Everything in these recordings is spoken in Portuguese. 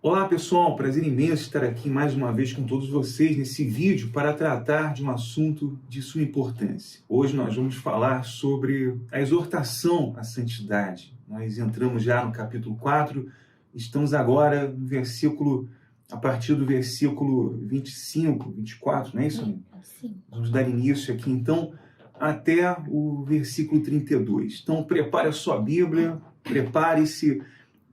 Olá pessoal, prazer imenso estar aqui mais uma vez com todos vocês nesse vídeo para tratar de um assunto de sua importância. Hoje nós vamos falar sobre a exortação à santidade. Nós entramos já no capítulo 4, estamos agora no versículo, a partir do versículo 25, 24, não é isso? Sim. Vamos dar início aqui então até o versículo 32. Então prepare a sua Bíblia, prepare-se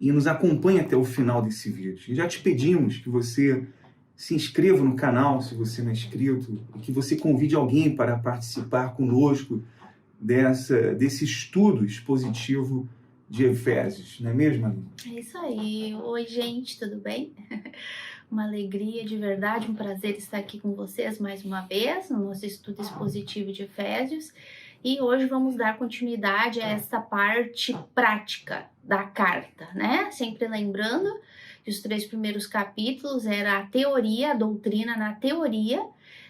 e nos acompanhe até o final desse vídeo. E já te pedimos que você se inscreva no canal, se você não é inscrito, e que você convide alguém para participar conosco desse estudo expositivo de Efésios. Não é mesmo, Aline? É isso aí. Oi, gente, tudo bem? Uma alegria de verdade, um prazer estar aqui com vocês mais uma vez no nosso estudo expositivo de Efésios. E hoje vamos dar continuidade a essa parte prática da carta, né? Sempre lembrando que os 3 primeiros capítulos era a teoria, a doutrina na teoria,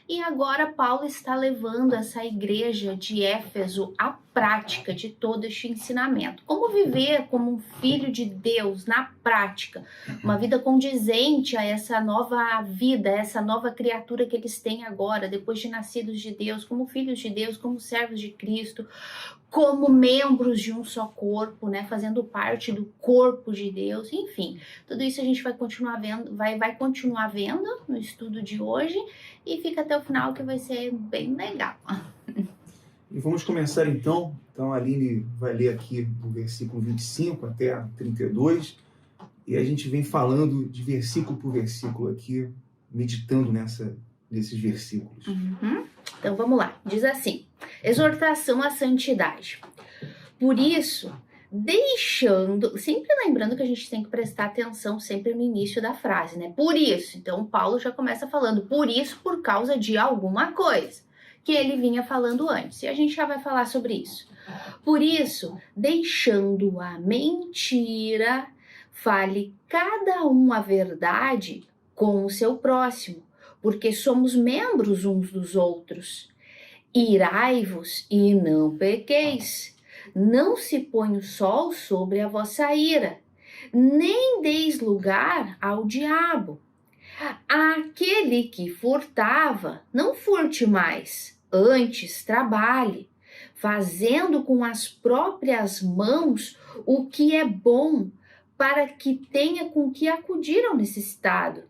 e agora Paulo está levando essa igreja de Éfeso à prática de todo este ensinamento. Como viver como um filho de Deus na prática, uma vida condizente a essa nova vida, essa nova criatura que eles têm agora, depois de nascidos de Deus, como filhos de Deus, como servos de Cristo, como membros de um só corpo, né, fazendo parte do corpo de Deus, enfim, tudo isso a gente vai continuar vendo, vai continuar vendo no estudo de hoje, e fica até o final que vai ser bem legal. E vamos começar então. Então a Aline vai ler aqui do versículo 25 até 32, e a gente vem falando de versículo por versículo aqui, meditando nesses versículos. Então vamos lá, diz assim: exortação à santidade. Por isso, deixando, sempre lembrando que a gente tem que prestar atenção sempre no início da frase, né? Por isso, então Paulo já começa falando, por isso, por causa de alguma coisa que ele vinha falando antes, e a gente já vai falar sobre isso. Por isso, deixando a mentira, fale cada um a verdade com o seu próximo, porque somos membros uns dos outros. Irai-vos e não pequeis. Não se põe o sol sobre a vossa ira, nem deis lugar ao diabo. Aquele que furtava, não furte mais, antes trabalhe, fazendo com as próprias mãos o que é bom, para que tenha com que acudir ao necessitado.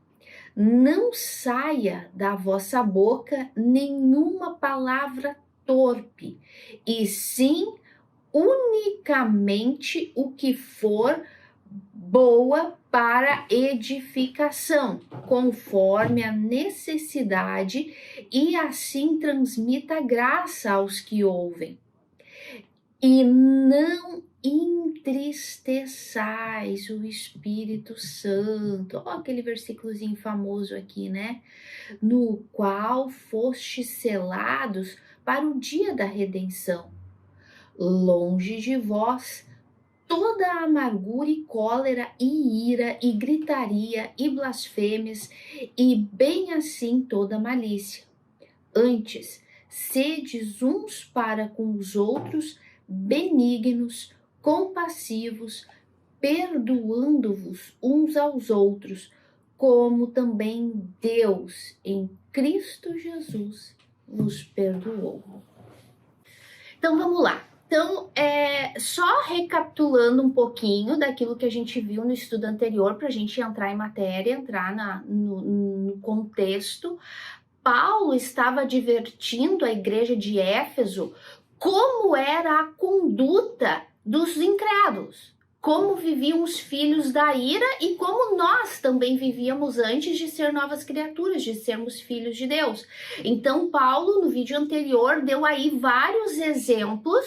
Não saia da vossa boca nenhuma palavra torpe, e sim unicamente o que for boa para edificação, conforme a necessidade, e assim transmita graça aos que ouvem. E não entristeçais o Espírito Santo, aquele versículozinho famoso aqui, né? No qual fostes selados para o dia da redenção. Longe de vós toda a amargura e cólera e ira e gritaria e blasfêmias, e bem assim toda malícia. Antes, sedes uns para com os outros benignos, compassivos, perdoando-vos uns aos outros, como também Deus em Cristo Jesus vos perdoou. Então vamos lá. Então, só recapitulando um pouquinho daquilo que a gente viu no estudo anterior, para a gente entrar em matéria, entrar no contexto. Paulo estava advertindo a igreja de Éfeso como era a conduta dos incrédulos, como viviam os filhos da ira e como nós também vivíamos antes de ser novas criaturas, de sermos filhos de Deus. Então, Paulo, no vídeo anterior, deu aí vários exemplos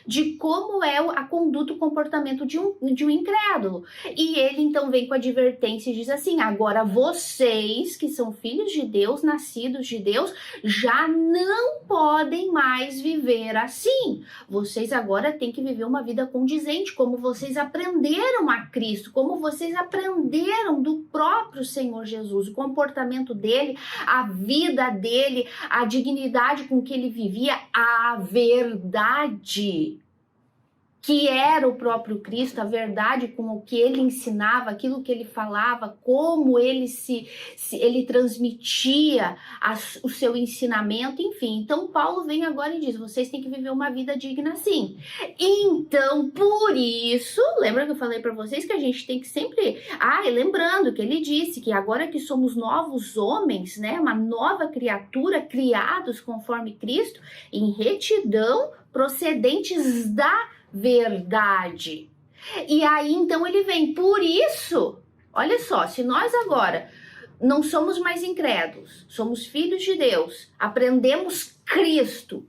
de como é a conduta, o comportamento de um incrédulo. E ele então vem com a advertência e diz assim: agora vocês que são filhos de Deus, nascidos de Deus, já não podem mais viver assim. Vocês agora têm que viver uma vida condizente, como vocês aprenderam a Cristo, como vocês aprenderam do próprio Senhor Jesus, o comportamento dele, a vida dele, a dignidade com que ele vivia, a verdade. que era o próprio Cristo, a verdade com o que ele ensinava, aquilo que ele falava, como ele ele transmitia o seu ensinamento, enfim. Então Paulo vem agora e diz, vocês têm que viver uma vida digna assim. Então, por isso, lembra que eu falei para vocês que a gente tem que sempre... e lembrando que ele disse que agora que somos novos homens, né, uma nova criatura, criados conforme Cristo, em retidão, procedentes da verdade. E aí então ele vem, por isso, olha só, se nós agora não somos mais incrédulos, somos filhos de Deus, aprendemos Cristo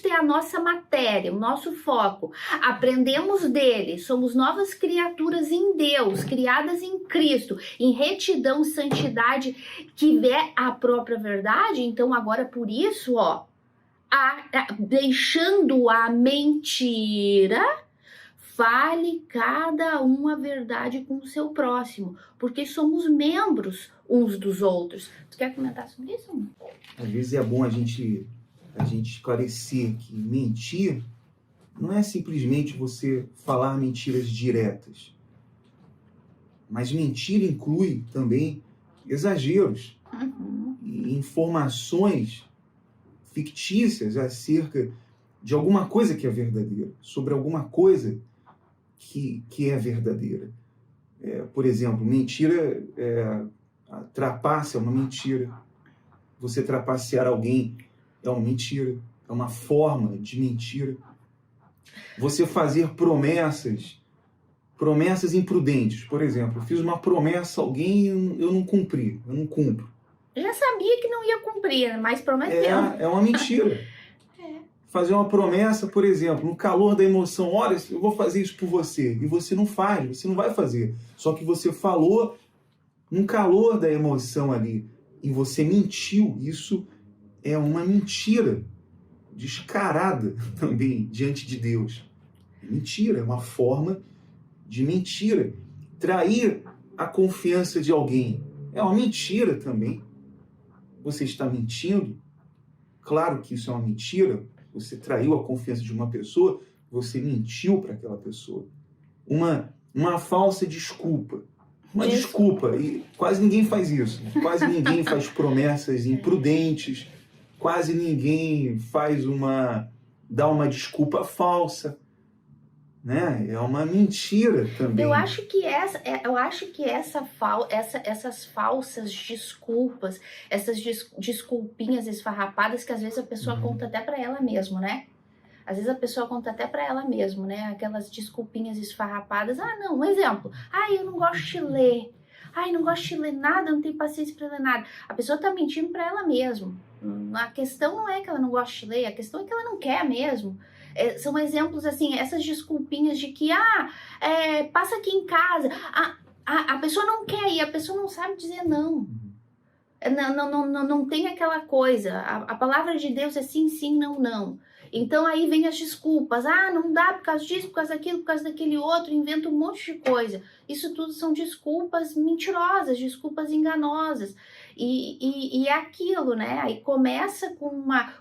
é a nossa matéria, o nosso foco, aprendemos dele, somos novas criaturas em Deus, criadas em Cristo, em retidão, santidade, que é a própria verdade. Então agora por isso, deixando a mentira, fale cada um a verdade com o seu próximo, porque somos membros uns dos outros. Você quer comentar sobre isso, amor? Às vezes é bom a gente esclarecer que mentir não é simplesmente você falar mentiras diretas, mas mentir inclui também exageros e informações fictícias acerca de alguma coisa que é verdadeira, sobre alguma coisa que é verdadeira. Por exemplo, mentira, trapaça é uma mentira. Você trapacear alguém é uma mentira, é uma forma de mentira. Você fazer promessas imprudentes. Por exemplo, eu fiz uma promessa a alguém e eu não cumpri, eu não cumpro. Eu já sabia que não ia cumprir, mas prometeu. É uma mentira. Fazer uma promessa, por exemplo, no calor da emoção, olha, eu vou fazer isso por você, e você não faz, você não vai fazer. Só que você falou no calor da emoção ali, e você mentiu. Isso é uma mentira descarada também diante de Deus. Mentira, é uma forma de mentira. Trair a confiança de alguém é uma mentira também. Você está mentindo? Claro que isso é uma mentira. Você traiu a confiança de uma pessoa, você mentiu para aquela pessoa. Uma falsa desculpa. Uma desculpa. E quase ninguém faz isso. Quase ninguém faz promessas imprudentes. Quase ninguém dá uma desculpa falsa. Né? É uma mentira também. Eu acho que essas falsas desculpas, essas desculpinhas esfarrapadas que às vezes a pessoa conta até para ela mesma, né? Às vezes a pessoa conta até para ela mesma, né? Aquelas desculpinhas esfarrapadas. Não, um exemplo. Eu não gosto de ler. Não gosto de ler nada, não tenho paciência para ler nada. A pessoa tá mentindo para ela mesma. A questão não é que ela não gosta de ler, a questão é que ela não quer mesmo. São exemplos assim, essas desculpinhas de que passa aqui em casa, a pessoa não quer ir, a pessoa não sabe dizer não. Não tem aquela coisa, a palavra de Deus é sim, sim, não, não. Então aí vem as desculpas, não dá por causa disso, por causa daquilo, por causa daquele outro, inventa um monte de coisa. Isso tudo são desculpas mentirosas, desculpas enganosas. E é aquilo, né? Aí começa com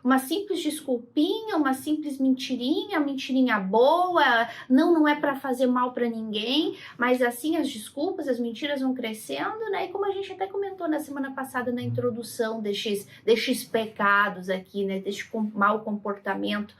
uma simples desculpinha, uma simples mentirinha boa, não é para fazer mal para ninguém, mas assim as desculpas, as mentiras vão crescendo, né? E como a gente até comentou na semana passada na introdução destes pecados aqui, né? Deste mau comportamento,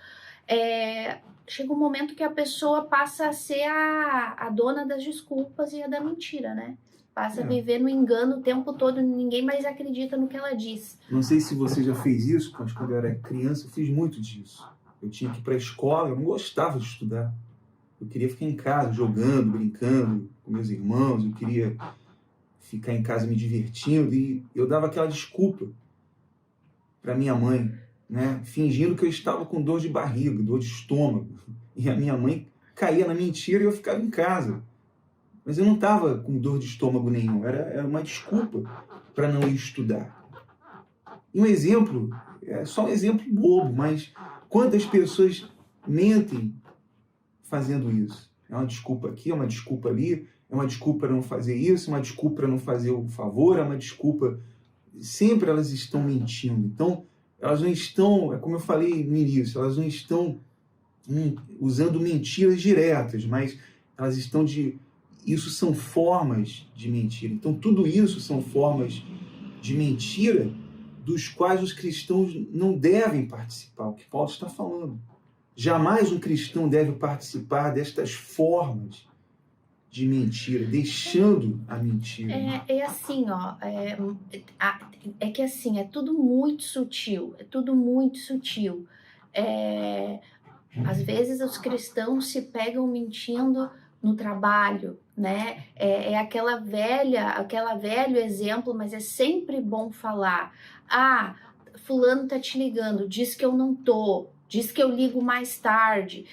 chega um momento que a pessoa passa a ser a dona das desculpas e a da mentira, né? Passa a viver no engano o tempo todo, ninguém mais acredita no que ela diz. Não sei se você já fez isso, mas quando eu era criança eu fiz muito disso. Eu tinha que ir para a escola, eu não gostava de estudar. Eu queria ficar em casa, jogando, brincando com meus irmãos, eu queria ficar em casa me divertindo, e eu dava aquela desculpa para minha mãe, né? Fingindo que eu estava com dor de barriga, dor de estômago. E a minha mãe caía na mentira e eu ficava em casa. Mas eu não estava com dor de estômago nenhum, era uma desculpa para não ir estudar. E um exemplo, só um exemplo bobo, mas quantas pessoas mentem fazendo isso? É uma desculpa aqui, é uma desculpa ali, é uma desculpa para não fazer isso, é uma desculpa para não fazer o favor, é uma desculpa... Sempre elas estão mentindo. Então, elas não estão, como eu falei no início, elas não estão usando mentiras diretas, mas elas estão isso são formas de mentira. Então, tudo isso são formas de mentira dos quais os cristãos não devem participar, o que Paulo está falando. Jamais um cristão deve participar destas formas de mentira, deixando a mentira. É assim, ó, que assim, é tudo muito sutil, às vezes os cristãos se pegam mentindo no trabalho, né? Aquela velho exemplo, mas é sempre bom falar. Ah, fulano tá te ligando, diz que eu não tô, diz que eu ligo mais tarde,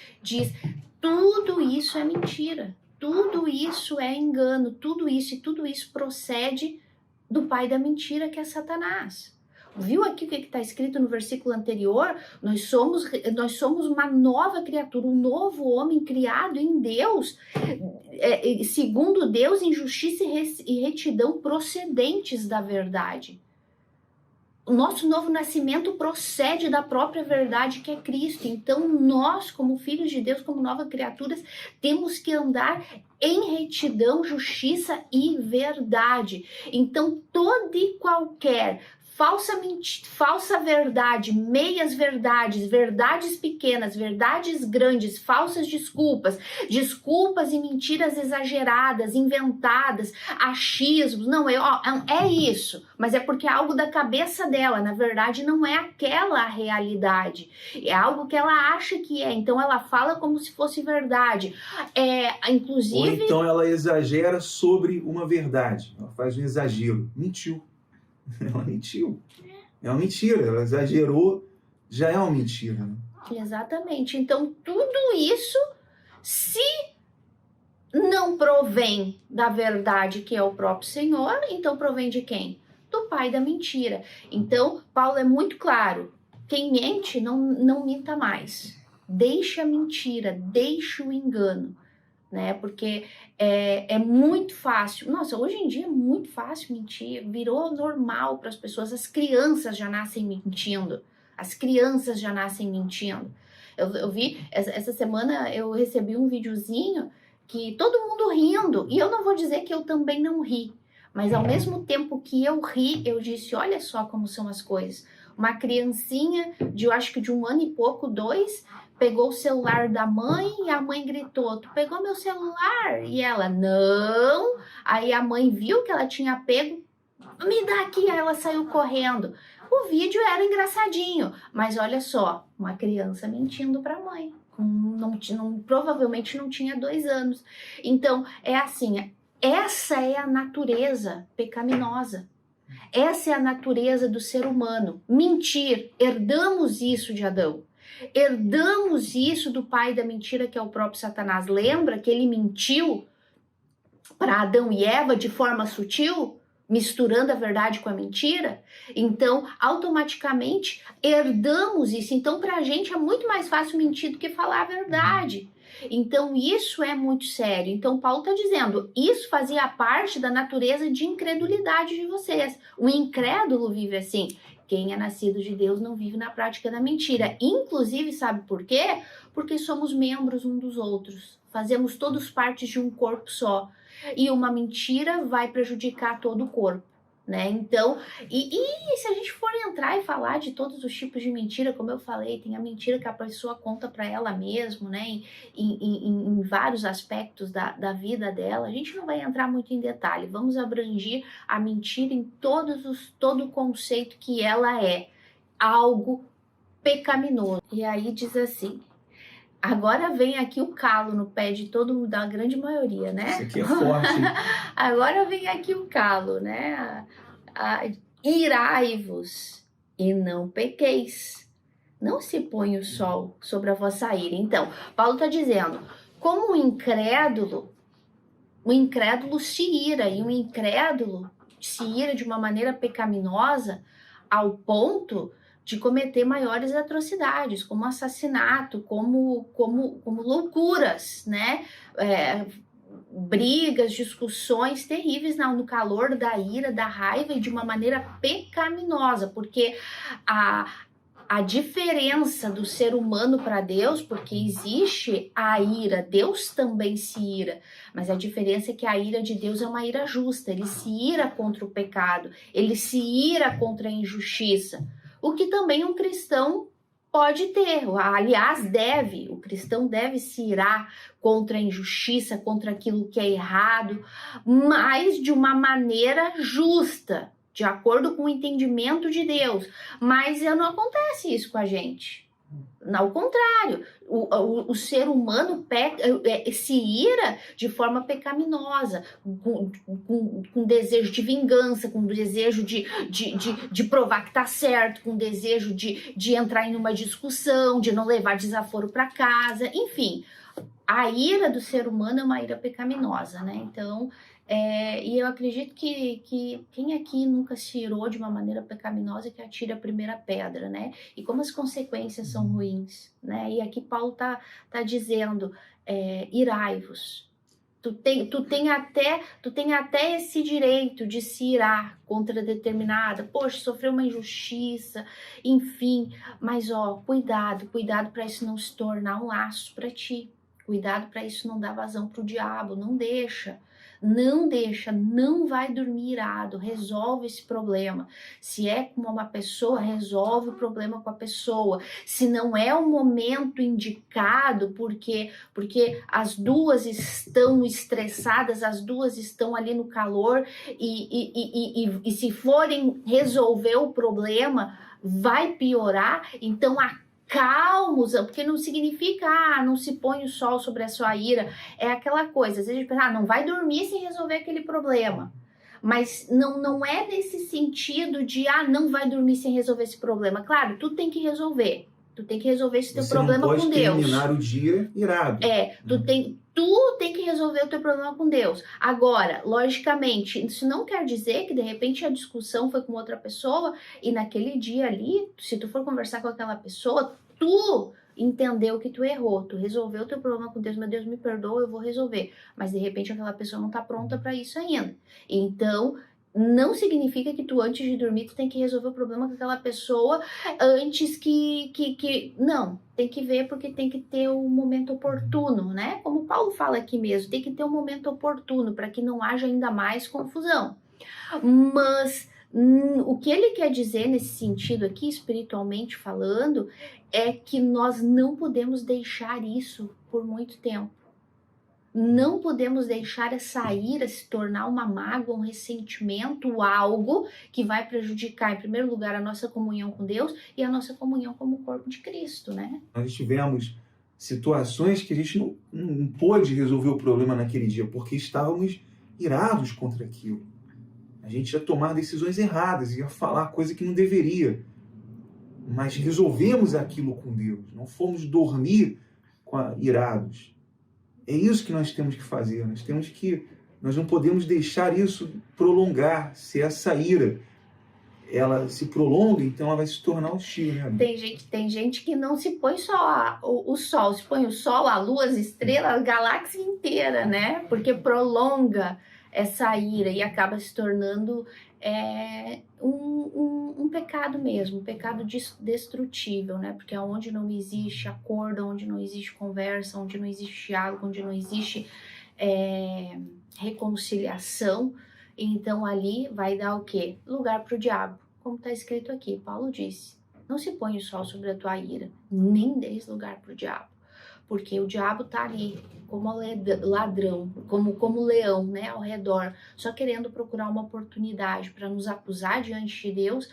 tudo isso é mentira. Tudo isso é engano, tudo isso procede do pai da mentira, que é Satanás. Viu aqui o que está escrito no versículo anterior? Nós somos uma nova criatura, um novo homem criado em Deus, segundo Deus, em justiça e retidão procedentes da verdade. O nosso novo nascimento procede da própria verdade, que é Cristo. Então, nós, como filhos de Deus, como novas criaturas, temos que andar em retidão, justiça e verdade. Então, toda e qualquer falsa verdade, meias verdades, verdades pequenas, verdades grandes, falsas desculpas e mentiras exageradas, inventadas, achismos, não, é isso, mas é porque é algo da cabeça dela, na verdade não é aquela a realidade, é algo que ela acha que é, então ela fala como se fosse verdade, inclusive... Ou então ela exagera sobre uma verdade, ela faz um exagero, mentiu. Ela mentiu. É uma mentira. Ela exagerou, já é uma mentira. Né? Exatamente. Então, tudo isso, se não provém da verdade, que é o próprio Senhor, então provém de quem? Do pai da mentira. Então, Paulo é muito claro. Quem mente, não minta mais. Deixa a mentira, deixa o engano. Né? Porque é muito fácil. Nossa, hoje em dia é muito fácil mentir. Virou normal para as pessoas. As crianças já nascem mentindo. Eu vi, essa semana eu recebi um videozinho que todo mundo rindo. E eu não vou dizer que eu também não ri. Mas ao mesmo tempo que eu ri, eu disse, olha só como são as coisas. Uma criancinha eu acho que de 1 ano e pouco, 2... pegou o celular da mãe e a mãe gritou, tu pegou meu celular? E ela, não. Aí a mãe viu que ela tinha pego, me dá aqui. Aí ela saiu correndo. O vídeo era engraçadinho, mas olha só, uma criança mentindo para a mãe. Provavelmente não tinha 2 anos. Então, é assim, essa é a natureza pecaminosa. Essa é a natureza do ser humano. Mentir, herdamos isso de Adão. Herdamos isso do pai da mentira, que é o próprio Satanás. Lembra que ele mentiu para Adão e Eva de forma sutil, misturando a verdade com a mentira? Então, automaticamente, herdamos isso. Então, para a gente é muito mais fácil mentir do que falar a verdade. Então, isso é muito sério. Então, Paulo está dizendo, isso fazia parte da natureza de incredulidade de vocês. O incrédulo vive assim. Quem é nascido de Deus não vive na prática da mentira. Inclusive, sabe por quê? Porque somos membros uns dos outros. Fazemos todos partes de um corpo só. E uma mentira vai prejudicar todo o corpo, né? Então, e se a gente for entrar e falar de todos os tipos de mentira, como eu falei, tem a mentira que a pessoa conta para ela mesma, né? Em vários aspectos da vida dela. A gente não vai entrar muito em detalhe. Vamos abranger a mentira em todo o conceito que ela é. Algo pecaminoso. E aí diz assim... Agora vem aqui o calo no pé de da grande maioria, né? Isso aqui é forte. Agora vem aqui o calo, né? Irai-vos e não pequeis. Não se põe o sol sobre a vossa ira. Então, Paulo está dizendo, como o incrédulo se ira, e o incrédulo se ira de uma maneira pecaminosa ao ponto de cometer maiores atrocidades, como assassinato, como loucuras, né? Brigas, discussões terríveis no calor da ira, da raiva e de uma maneira pecaminosa, porque a diferença do ser humano para Deus, porque existe a ira, Deus também se ira, mas a diferença é que a ira de Deus é uma ira justa, ele se ira contra o pecado, ele se ira contra a injustiça, o que também um cristão pode ter, aliás, o cristão deve se irar contra a injustiça, contra aquilo que é errado, mas de uma maneira justa, de acordo com o entendimento de Deus. Mas não acontece isso com a gente. Ao contrário, o ser humano se ira de forma pecaminosa, com desejo de vingança, com desejo de provar que está certo, com desejo de entrar em uma discussão, de não levar desaforo para casa, enfim. A ira do ser humano é uma ira pecaminosa, né? Então, e eu acredito que quem aqui nunca se irou de uma maneira pecaminosa que atire a primeira pedra, né? E como as consequências são ruins, né? E aqui Paulo tá dizendo, irai-vos. Tu tem até esse direito de se irar contra determinada, poxa, sofreu uma injustiça, enfim, mas cuidado para isso não se tornar um laço para ti. Cuidado para isso não dar vazão para o diabo, não deixa, não vai dormir irado, resolve esse problema. Se é com uma pessoa, resolve o problema com a pessoa. Se não é o momento indicado, porque as duas estão estressadas, as duas estão ali no calor, e se forem resolver o problema, vai piorar, então calmos, porque não significa, não se põe o sol sobre a sua ira, é aquela coisa, às vezes a gente pensa, não vai dormir sem resolver aquele problema, mas não é nesse sentido de, não vai dormir sem resolver esse problema, claro, tu tem que resolver esse teu problema com Deus. Você não pode terminar o dia irado. Tu tem que resolver o teu problema com Deus. Agora, logicamente, isso não quer dizer que de repente a discussão foi com outra pessoa e naquele dia ali, se tu for conversar com aquela pessoa, tu entendeu que tu errou, tu resolveu o teu problema com Deus, meu Deus, me perdoa, eu vou resolver. Mas de repente aquela pessoa não tá pronta para isso ainda. Então, não significa que tu antes de dormir tu tem que resolver o problema com aquela pessoa antes não, tem que ver porque tem que ter o momento oportuno, né? Como Paulo fala aqui mesmo, tem que ter um momento oportuno para que não haja ainda mais confusão. Mas o que ele quer dizer nesse sentido aqui, espiritualmente falando, é que nós não podemos deixar isso por muito tempo. Não podemos deixar essa ira se tornar uma mágoa, um ressentimento, algo que vai prejudicar, em primeiro lugar, a nossa comunhão com Deus e a nossa comunhão como corpo de Cristo, né? Nós tivemos situações que a gente não pôde resolver o problema naquele dia, porque estávamos irados contra aquilo. A gente ia tomar decisões erradas, ia falar coisa que não deveria. Mas resolvemos aquilo com Deus, não fomos dormir irados. É isso que nós temos que fazer, nós não podemos deixar isso prolongar, se essa ira, ela se prolonga, então ela vai se tornar hostil, né? Tem gente que não se põe só o sol, se põe o sol, a lua, as estrelas, a galáxia inteira, né? Porque prolonga essa ira e acaba se tornando um pecado mesmo, um pecado destrutível, né? Porque onde não existe acordo, onde não existe conversa, onde não existe diálogo, onde não existe reconciliação, então ali vai dar o quê? Lugar para o diabo, como está escrito aqui. Paulo disse, não se põe o sol sobre a tua ira, nem deis lugar para o diabo. Porque o diabo tá ali como ladrão, como leão, né, ao redor, só querendo procurar uma oportunidade para nos acusar diante de Deus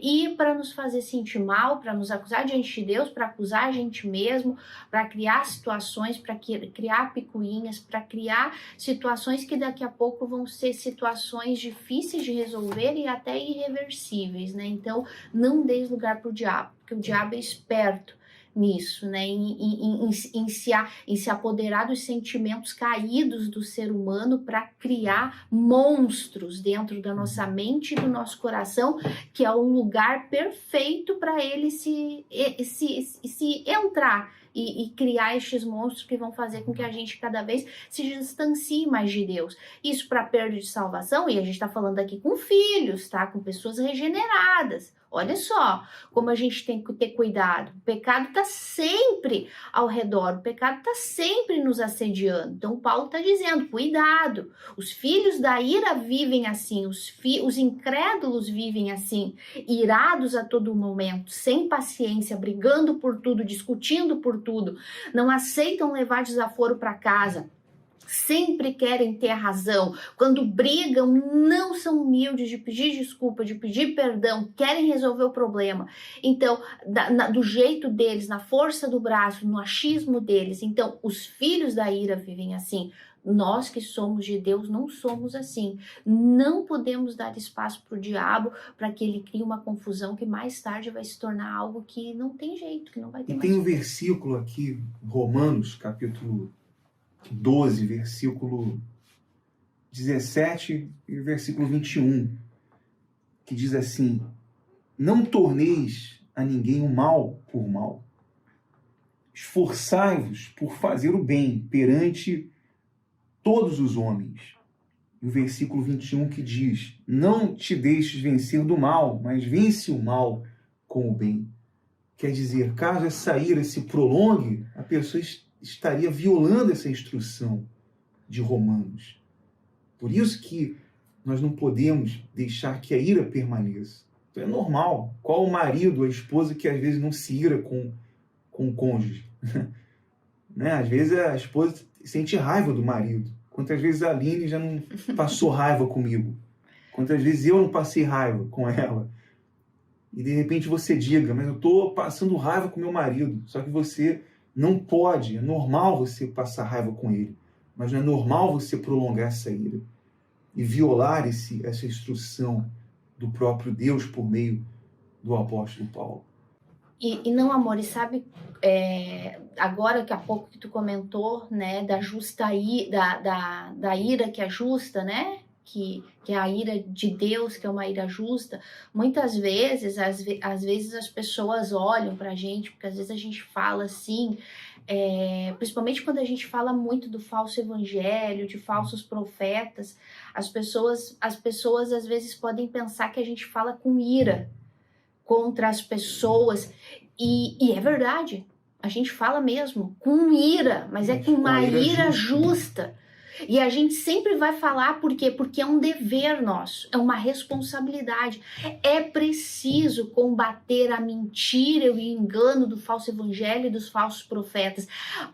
e para nos fazer sentir mal, para nos acusar diante de Deus, para acusar a gente mesmo, para criar situações, para criar picuinhas, para criar situações que daqui a pouco vão ser situações difíceis de resolver e até irreversíveis, né? Então, não deis lugar para o diabo, porque o diabo é esperto nisso, né? Em se apoderar dos sentimentos caídos do ser humano para criar monstros dentro da nossa mente e do nosso coração, que é o lugar perfeito para ele se entrar e criar estes monstros que vão fazer com que a gente cada vez se distancie mais de Deus. Isso para perda de salvação, e a gente está falando aqui com filhos, tá? Com pessoas regeneradas. Olha só como a gente tem que ter cuidado. O pecado está sempre ao redor, o pecado está sempre nos assediando. Então Paulo está dizendo, cuidado. Os filhos da ira vivem assim, os incrédulos vivem assim, irados a todo momento, sem paciência, brigando por tudo, discutindo por tudo, não aceitam levar desaforo para casa. Sempre querem ter razão. Quando brigam, não são humildes de pedir desculpa, de pedir perdão, querem resolver o problema. Então, do jeito deles, na força do braço, no achismo deles. Então, os filhos da ira vivem assim. Nós que somos de Deus não somos assim. Não podemos dar espaço para o diabo, para que ele crie uma confusão que mais tarde vai se tornar algo que não tem jeito, que não vai ter mais. E tem um versículo aqui, Romanos, capítulo 12, versículo 17 e versículo 21, que diz assim: não torneis a ninguém o mal por mal. Esforçai-vos por fazer o bem perante todos os homens. E o versículo 21 que diz: não te deixes vencer do mal, mas vence o mal com o bem. Quer dizer, caso essa ira se prolongue, a pessoa estaria violando essa instrução de Romanos. Por isso que nós não podemos deixar que a ira permaneça. Então é normal. Qual o marido, a esposa que às vezes não se ira com o cônjuge? Né? Às vezes a esposa sente raiva do marido. Quantas vezes a Aline já não passou raiva comigo? Quantas vezes eu não passei raiva com ela? E de repente você diga, mas eu estou passando raiva com meu marido. Só que você não pode, é normal você passar raiva com ele, mas não é normal você prolongar essa ira e violar essa instrução do próprio Deus por meio do apóstolo Paulo. E não, amor, e sabe, agora que há pouco que tu comentou, né, da ira que é justa, né, que é a ira de Deus, que é uma ira justa, muitas vezes, às vezes as pessoas olham pra gente, porque às vezes a gente fala assim, principalmente quando a gente fala muito do falso evangelho, de falsos profetas, as pessoas às vezes podem pensar que a gente fala com ira contra as pessoas, e é verdade, a gente fala mesmo com ira, mas é com uma ira justa. E a gente sempre vai falar por quê? Porque é um dever nosso, é uma responsabilidade. É preciso combater a mentira e o engano do falso evangelho e dos falsos profetas.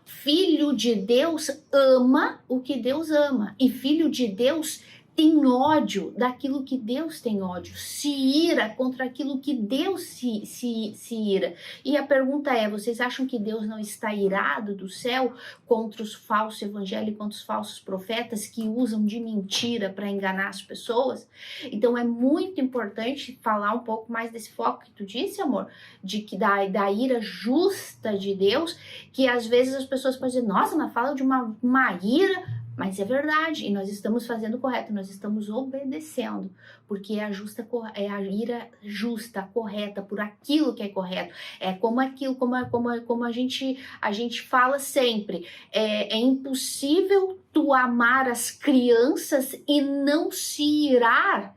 Filho de Deus ama o que Deus ama, e filho de Deus tem ódio daquilo que Deus tem ódio, se ira contra aquilo que Deus se ira. E a pergunta é, vocês acham que Deus não está irado do céu contra os falsos evangélicos, contra os falsos profetas que usam de mentira para enganar as pessoas? Então é muito importante falar um pouco mais desse foco que tu disse, amor, de que da ira justa de Deus, que às vezes as pessoas podem dizer, nossa, mas fala de uma ira. Mas é verdade, e nós estamos fazendo o correto, nós estamos obedecendo, porque é a ira justa, correta, por aquilo que é correto. É como aquilo, como a gente fala sempre, é impossível tu amar as crianças e não se irar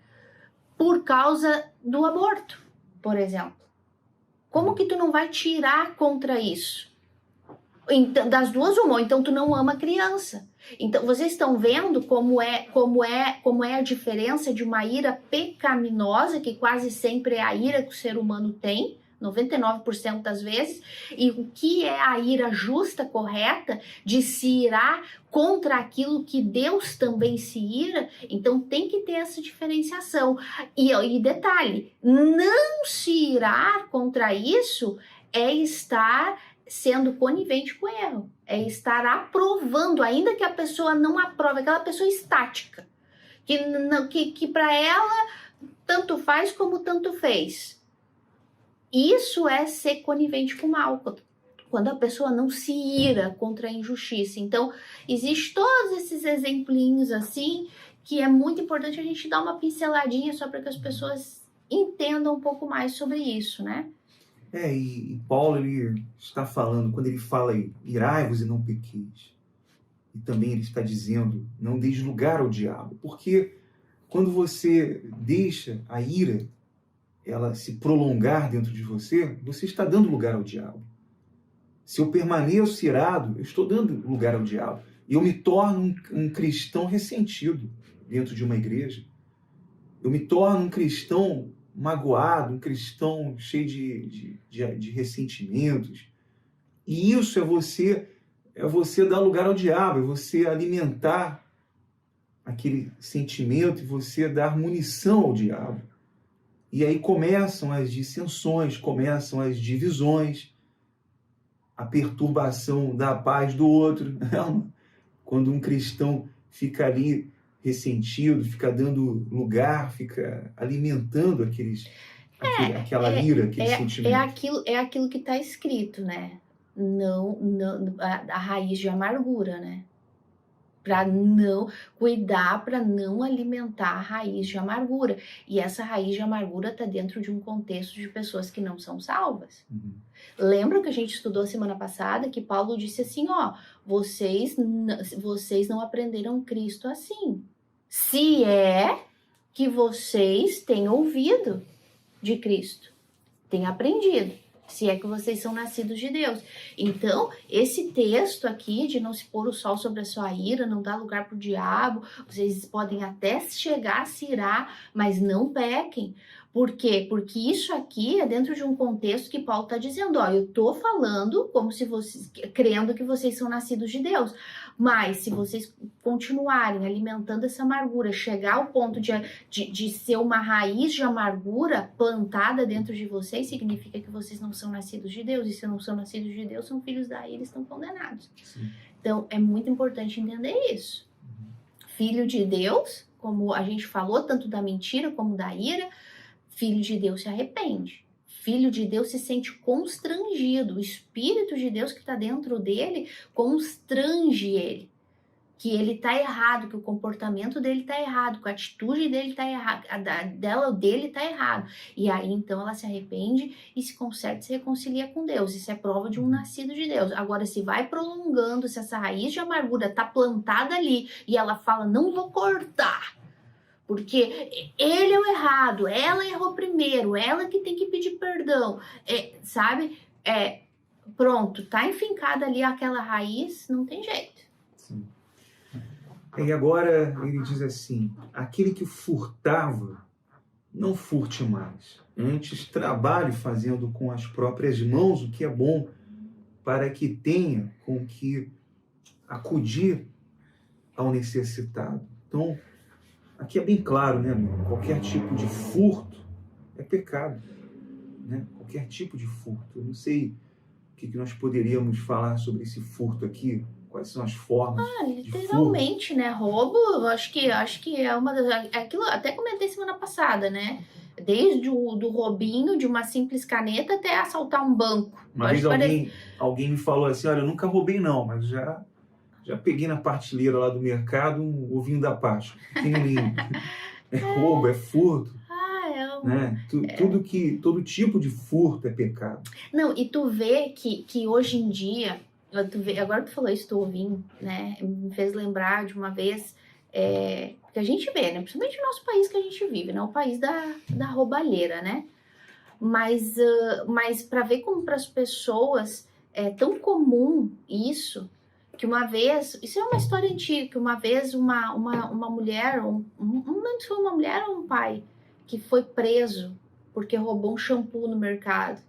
por causa do aborto, por exemplo. Como que tu não vai te irar contra isso? Então, das duas uma, então tu não ama a criança. Então vocês estão vendo como é a diferença de uma ira pecaminosa, que quase sempre é a ira que o ser humano tem, 99% das vezes, e o que é a ira justa, correta, de se irar contra aquilo que Deus também se ira. Então tem que ter essa diferenciação. E detalhe, não se irar contra isso é estar sendo conivente com o erro, é estar aprovando, ainda que a pessoa não aprove, aquela pessoa estática, que para ela tanto faz como tanto fez. Isso é ser conivente com o mal, quando a pessoa não se ira contra a injustiça. Então, existe todos esses exemplinhos assim, que é muito importante a gente dar uma pinceladinha só para que as pessoas entendam um pouco mais sobre isso, né? E Paulo ele está falando, quando ele fala irai-vos e não pequeis, e também ele está dizendo, não deis lugar ao diabo, porque quando você deixa a ira, ela se prolongar dentro de você, você está dando lugar ao diabo. Se eu permaneço irado, eu estou dando lugar ao diabo. E eu me torno um cristão ressentido dentro de uma igreja. Eu me torno um cristão magoado, um cristão cheio de ressentimentos. E isso é você dar lugar ao diabo, é você alimentar aquele sentimento e você dar munição ao diabo. E aí começam as dissensões, começam as divisões, a perturbação da paz do outro. Quando um cristão fica ali ressentido, fica dando lugar, fica alimentando aquela ira, aquele sentimento. É aquilo que está escrito, né? Não, a raiz de amargura, né? Para não cuidar, para não alimentar a raiz de amargura. E essa raiz de amargura está dentro de um contexto de pessoas que não são salvas. Uhum. Lembra que a gente estudou semana passada que Paulo disse assim, ó, vocês não aprenderam Cristo assim. Se é que vocês têm ouvido de Cristo, têm aprendido. Se é que vocês são nascidos de Deus. Então, esse texto aqui de não se pôr o sol sobre a sua ira, não dar lugar para o diabo, vocês podem até chegar a se irar, mas não pequem. Por quê? Porque isso aqui é dentro de um contexto que Paulo está dizendo, ó, eu estou falando como se vocês, crendo que vocês são nascidos de Deus. Mas se vocês continuarem alimentando essa amargura, chegar ao ponto de ser uma raiz de amargura plantada dentro de vocês, significa que vocês não são nascidos de Deus. E se não são nascidos de Deus, são filhos da ira e estão condenados. Sim. Então, é muito importante entender isso. Filho de Deus, como a gente falou, tanto da mentira como da ira, filho de Deus se arrepende. Filho de Deus se sente constrangido. O Espírito de Deus que está dentro dele constrange ele. Que ele está errado, que o comportamento dele está errado, que a atitude dele está errada, dele está errado. E aí, então, ela se arrepende e se conserta e se reconcilia com Deus. Isso é prova de um nascido de Deus. Agora, se vai prolongando, se essa raiz de amargura está plantada ali e ela fala, não vou cortar, porque ele é o errado, ela errou primeiro, ela que tem que pedir perdão, sabe? Pronto, tá enfincada ali aquela raiz, não tem jeito. Sim. E agora ele diz assim, aquele que furtava, não furte mais. Antes trabalhe fazendo com as próprias mãos o que é bom, para que tenha com que acudir ao necessitado. Então, aqui é bem claro, né? Qualquer tipo de furto é pecado, né? Qualquer tipo de furto. Eu não sei o que nós poderíamos falar sobre esse furto aqui. Quais são as formas literalmente, né? Roubo, acho que é uma das... Aquilo, até comentei semana passada, né? Desde do roubinho de uma simples caneta até assaltar um banco. Uma vez alguém me falou assim, olha, eu nunca roubei não, mas já peguei na prateleira lá do mercado um ovinho da Páscoa, pequenininho. É roubo, é furto. Né? Todo tipo de furto é pecado. Não, e tu vê que hoje em dia, agora tu falou isso do ovinho, né? Me fez lembrar de uma vez que a gente vê, né? Principalmente no nosso país que a gente vive, né? O país da roubalheira, né? Mas para ver como para as pessoas é tão comum isso, que uma vez, isso é uma história antiga, que uma vez uma mulher, não foi uma mulher ou um pai, que foi preso porque roubou um shampoo no mercado.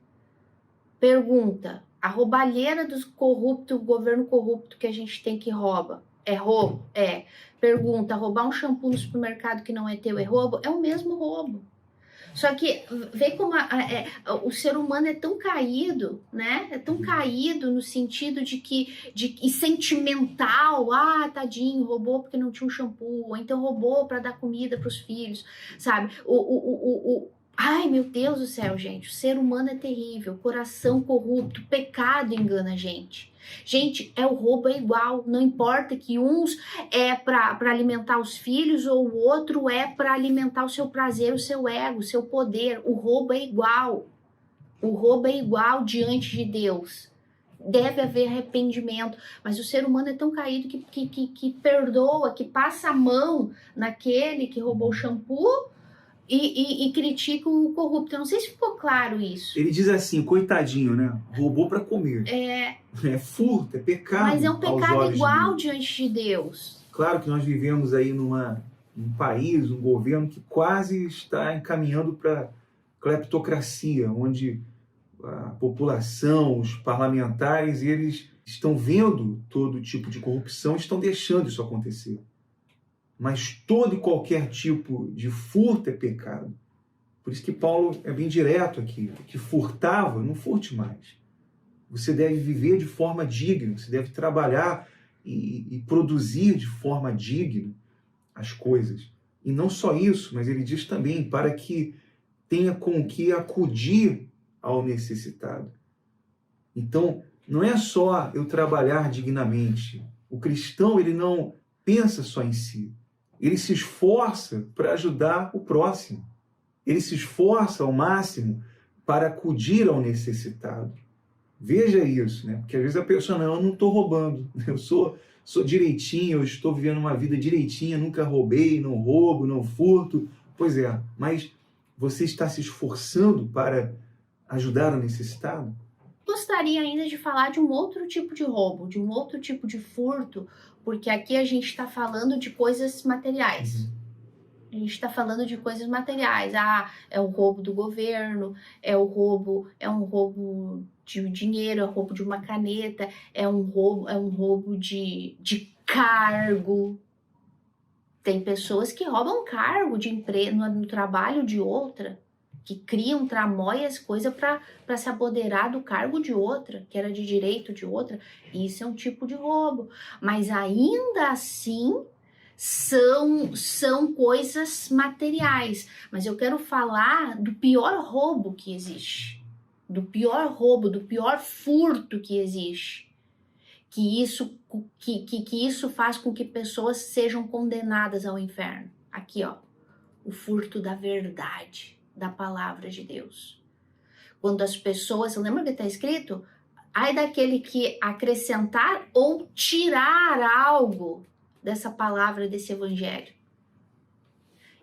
Pergunta, a roubalheira dos corruptos, o governo corrupto que a gente tem que rouba, é roubo? É. Pergunta, roubar um shampoo no supermercado que não é teu é roubo? É o mesmo roubo. Só que vê como o ser humano é tão caído, né? É tão caído no sentido e sentimental. Ah, tadinho, roubou porque não tinha um shampoo. Ou então roubou para dar comida para os filhos, sabe? Ai, meu Deus do céu, gente. O ser humano é terrível. Coração corrupto, pecado engana a gente. Gente, o roubo é igual, não importa que uns é para alimentar os filhos ou o outro é para alimentar o seu prazer, o seu ego, o seu poder. O roubo é igual. O roubo é igual diante de Deus. Deve haver arrependimento, mas o ser humano é tão caído que perdoa, que passa a mão naquele que roubou o shampoo e critica o corrupto. Eu não sei se ficou claro isso. Ele diz assim, coitadinho, né? Roubou para comer. É furto, é pecado. Mas é um aos pecado olhos de igual Deus. diante de Deus. Claro que nós vivemos aí num país, um governo que quase está encaminhando para cleptocracia, onde a população, os parlamentares, eles estão vendo todo tipo de corrupção e estão deixando isso acontecer. Mas todo e qualquer tipo de furto é pecado. Por isso que Paulo é bem direto aqui. O que furtava, não furte mais. Você deve viver de forma digna, você deve trabalhar e produzir de forma digna as coisas. E não só isso, mas ele diz também para que tenha com que acudir ao necessitado. Então, não é só eu trabalhar dignamente. O cristão, ele não pensa só em si. Ele se esforça para ajudar o próximo. Ele se esforça ao máximo para acudir ao necessitado. Veja isso, né? Porque às vezes a pessoa, não, eu não estou roubando. Eu sou direitinho, eu estou vivendo uma vida direitinha, nunca roubei, não roubo, não furto. Pois é, mas você está se esforçando para ajudar o necessitado? Gostaria ainda de falar de um outro tipo de roubo, de um outro tipo de furto, porque aqui a gente está falando de coisas materiais. A gente está falando de coisas materiais. É o roubo do governo, é um roubo de dinheiro, é o roubo de uma caneta, é um roubo de cargo. Tem pessoas que roubam cargo de emprego no trabalho de outra, que criam tramóias, coisa para se apoderar do cargo de outra, que era de direito de outra. Isso é um tipo de roubo. Mas ainda assim são coisas materiais. Mas eu quero falar do pior roubo que existe. Do pior roubo, do pior furto que existe. Que isso faz com que pessoas sejam condenadas ao inferno. Aqui, ó, o furto da verdade, da palavra de Deus. Quando as pessoas, lembra que está escrito? Ai daquele que acrescentar ou tirar algo dessa palavra, desse evangelho.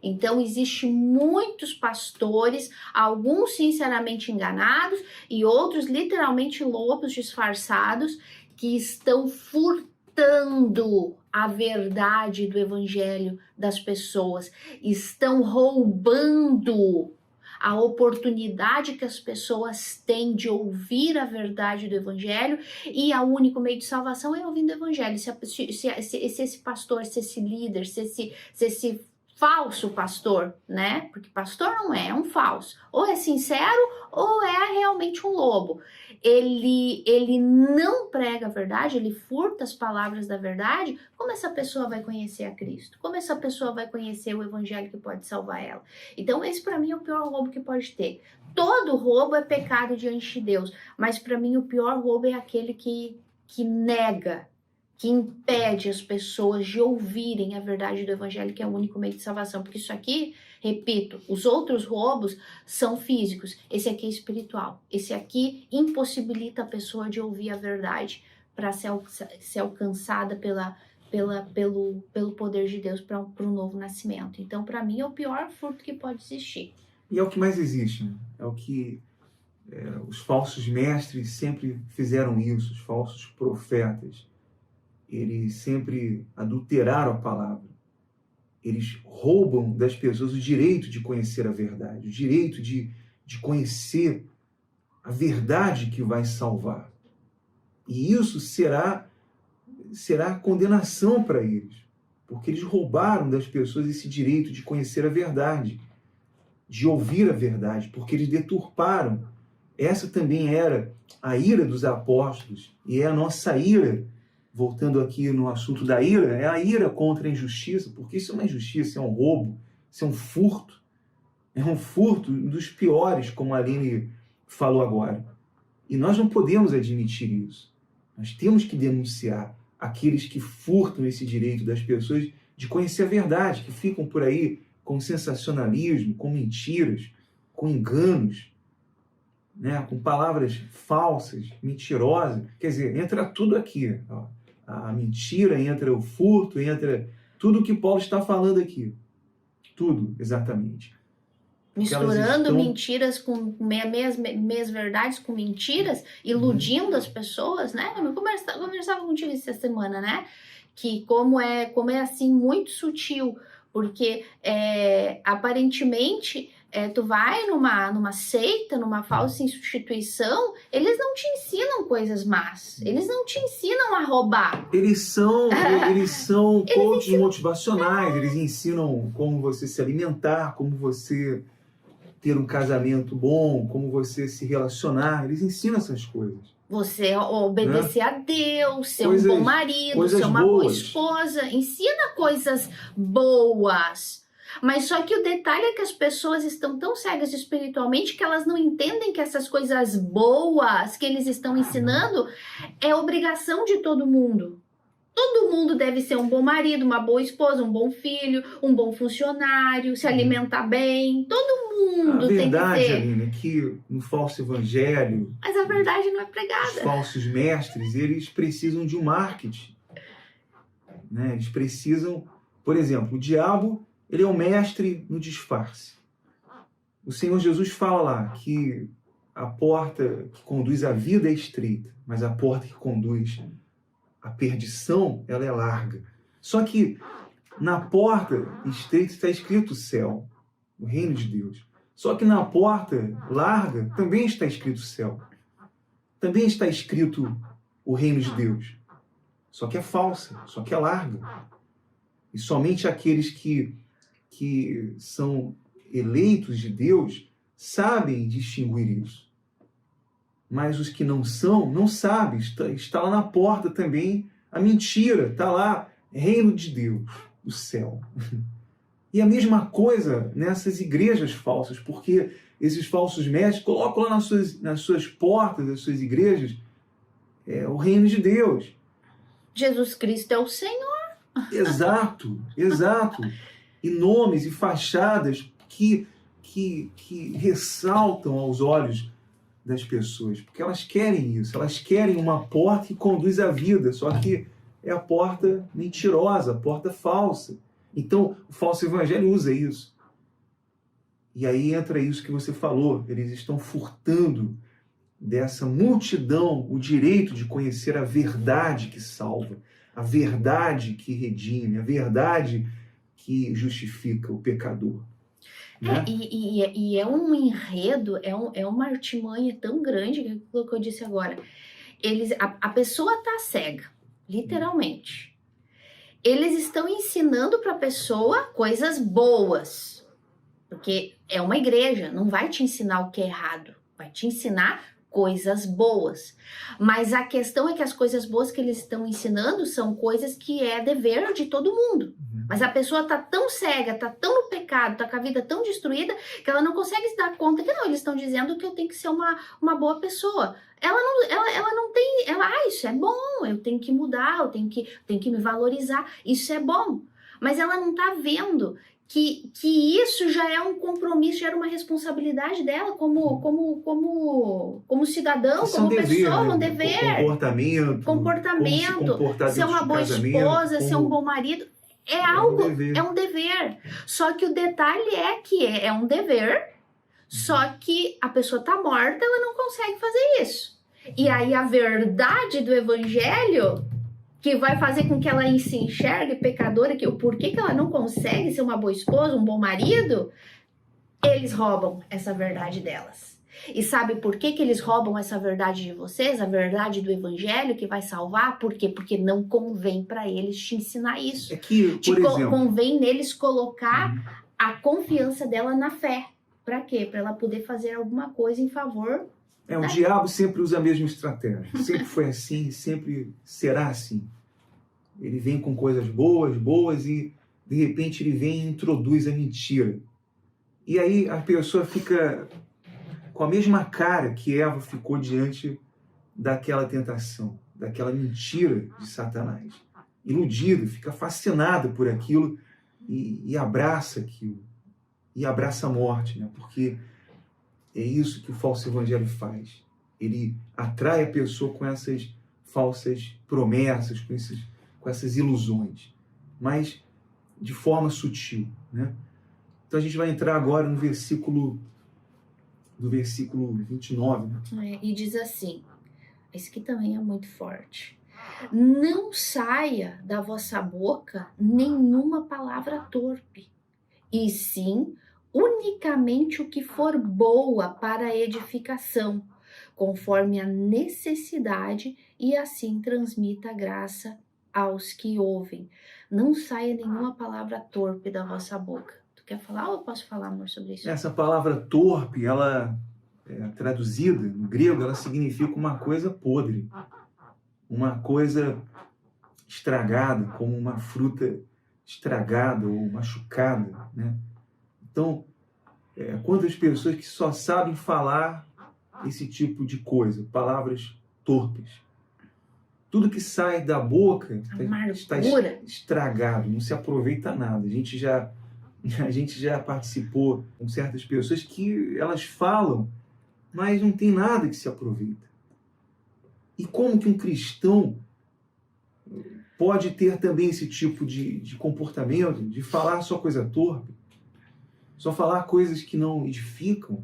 Então, existem muitos pastores, alguns sinceramente enganados e outros literalmente lobos disfarçados, que estão furtando a verdade do evangelho das pessoas, estão roubando a oportunidade que as pessoas têm de ouvir a verdade do evangelho, e o único meio de salvação é ouvindo o evangelho. Se esse pastor, se esse líder, se esse falso pastor, né? Porque pastor não é um falso. Ou é sincero ou é realmente um lobo. Ele não prega a verdade, ele furta as palavras da verdade. Como essa pessoa vai conhecer a Cristo? Como essa pessoa vai conhecer o evangelho que pode salvar ela? Então esse para mim é o pior roubo que pode ter. Todo roubo é pecado diante de Deus, mas para mim o pior roubo é aquele que nega, que impede as pessoas de ouvirem a verdade do evangelho, que é o único meio de salvação. Porque isso aqui, repito, os outros roubos são físicos, esse aqui é espiritual. Esse aqui impossibilita a pessoa de ouvir a verdade para ser alcançada pelo poder de Deus para um novo nascimento. Então, para mim, é o pior furto que pode existir. E é o que mais existe, né? É o que os falsos mestres sempre fizeram isso, os falsos profetas. Eles sempre adulteraram a palavra. Eles roubam das pessoas o direito de conhecer a verdade, o direito de conhecer a verdade que vai salvar. E isso será condenação para eles, porque eles roubaram das pessoas esse direito de conhecer a verdade, de ouvir a verdade, porque eles deturparam. Essa também era a ira dos apóstolos e é a nossa ira. Voltando aqui no assunto da ira, é a ira contra a injustiça, porque isso é uma injustiça, é um roubo, isso é um furto dos piores, como a Aline falou agora. E nós não podemos admitir isso. Nós temos que denunciar aqueles que furtam esse direito das pessoas de conhecer a verdade, que ficam por aí com sensacionalismo, com mentiras, com enganos, né, com palavras falsas, mentirosas. Quer dizer, entra tudo aqui, ó. A mentira, entra o furto, entra tudo o que Paulo está falando aqui. Tudo, exatamente. Misturando mentiras com meias verdades com mentiras, iludindo as pessoas, né? Eu conversava contigo essa semana, né? Que como é assim muito sutil, porque aparentemente tu vai numa seita, numa falsa instituição, eles não te ensinam coisas más, eles não te ensinam a roubar. Eles são coaches motivacionais, eles ensinam como você se alimentar, como você ter um casamento bom, como você se relacionar, eles ensinam essas coisas. Você obedecer a Deus, ser um bom marido, ser uma boa esposa, ensina coisas boas. Mas só que o detalhe é que as pessoas estão tão cegas espiritualmente que elas não entendem que essas coisas boas que eles estão ensinando é obrigação de todo mundo. Todo mundo deve ser um bom marido, uma boa esposa, um bom filho, um bom funcionário, se alimentar bem. Todo mundo tem que ser. A verdade, Aline, é que no falso evangelho... Mas a verdade não é pregada. Os falsos mestres, eles precisam de um marketing. Né? Eles precisam... Por exemplo, o diabo, ele é o mestre no disfarce. O Senhor Jesus fala lá que a porta que conduz à vida é estreita, mas a porta que conduz à perdição, ela é larga. Só que na porta estreita está escrito o céu, o reino de Deus. Só que na porta larga também está escrito o céu. Também está escrito o reino de Deus. Só que é falsa, só que é larga. E somente aqueles que são eleitos de Deus sabem distinguir isso. Mas os que não são, não sabem. Está lá na porta também a mentira. Está lá, reino de Deus, o céu. E a mesma coisa nessas igrejas falsas, porque esses falsos mestres colocam lá nas suas portas das suas igrejas o reino de Deus. Jesus Cristo é o Senhor. Exato, exato. E nomes e fachadas que ressaltam aos olhos das pessoas, porque elas querem isso, elas querem uma porta que conduz à vida, só que é a porta mentirosa, a porta falsa. Então, o falso evangelho usa isso. E aí entra isso que você falou, eles estão furtando dessa multidão o direito de conhecer a verdade que salva, a verdade que redime, a verdade que justifica o pecador. Né? E é um enredo, é uma artimanha tão grande, que é o que eu disse agora. A pessoa está cega, literalmente. Eles estão ensinando para a pessoa coisas boas, porque é uma igreja, não vai te ensinar o que é errado, vai te ensinar coisas boas. Mas a questão é que as coisas boas que eles estão ensinando são coisas que é dever de todo mundo. Mas a pessoa tá tão cega, tá tão no pecado, tá com a vida tão destruída, que ela não consegue se dar conta que não, eles estão dizendo que eu tenho que ser uma boa pessoa. Ela não tem, isso é bom, eu tenho que mudar, eu tenho que me valorizar, isso é bom. Mas ela não tá vendo que isso já é um compromisso, já era uma responsabilidade dela como cidadão, como pessoa, um dever. Comportamento, ser uma boa esposa, ser um bom marido. É um dever. Só que o detalhe é que é um dever, só que a pessoa tá morta, ela não consegue fazer isso. E aí a verdade do evangelho, que vai fazer com que ela se enxergue pecadora, que o porquê que ela não consegue ser uma boa esposa, um bom marido, eles roubam essa verdade delas. E sabe por que eles roubam essa verdade de vocês, a verdade do evangelho que vai salvar? Por quê? Porque não convém para eles te ensinar isso. É que, por exemplo, convém neles colocar a confiança dela na fé. Para quê? Para ela poder fazer alguma coisa em favor. O diabo sempre usa a mesma estratégia. Sempre foi assim, sempre será assim. Ele vem com coisas boas e de repente ele vem e introduz a mentira. E aí a pessoa fica com a mesma cara que Eva ficou diante daquela tentação, daquela mentira de Satanás. Iludida, fica fascinada por aquilo e abraça aquilo. E abraça a morte, né? Porque é isso que o falso evangelho faz. Ele atrai a pessoa com essas falsas promessas, com essas ilusões, mas de forma sutil, né? Então a gente vai entrar agora no versículo 29, né? E diz assim, esse aqui também é muito forte. Não saia da vossa boca nenhuma palavra torpe, e sim unicamente o que for boa para a edificação, conforme a necessidade, e assim transmita a graça aos que ouvem. Não saia nenhuma palavra torpe da vossa boca. Tu quer falar ou eu posso falar, amor, sobre isso? Essa palavra torpe, ela traduzida no grego, ela significa uma coisa podre, uma coisa estragada, como uma fruta estragada ou machucada, né? Então, quantas pessoas que só sabem falar esse tipo de coisa, palavras torpes. Tudo que sai da boca está estragado, não se aproveita nada. A gente já participou com certas pessoas que elas falam, mas não tem nada que se aproveita. E como que um cristão pode ter também esse tipo de comportamento, de falar só coisa torpe, só falar coisas que não edificam?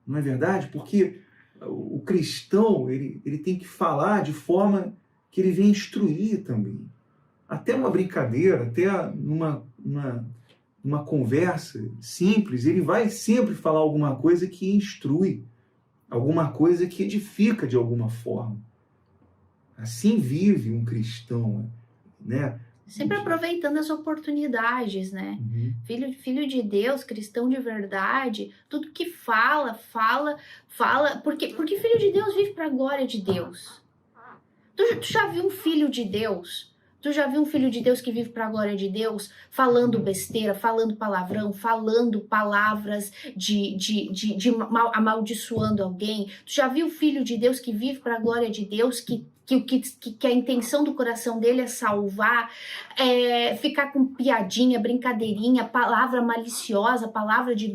Não é verdade? Porque o cristão, ele tem que falar de forma que ele venha instruir também. Até uma brincadeira, até numa conversa simples, ele vai sempre falar alguma coisa que instrui, alguma coisa que edifica de alguma forma. Assim vive um cristão, né? Sempre aproveitando as oportunidades, né? Uhum. Filho de Deus, cristão de verdade, tudo que fala, porque filho de Deus vive para a glória de Deus. Tu já viu um filho de Deus? Tu já viu um filho de Deus que vive para a glória de Deus, falando besteira, falando palavrão, falando palavras amaldiçoando alguém? Tu já viu o filho de Deus que vive para a glória de Deus, que a intenção do coração dele é salvar, ficar com piadinha, brincadeirinha, palavra maliciosa, palavra de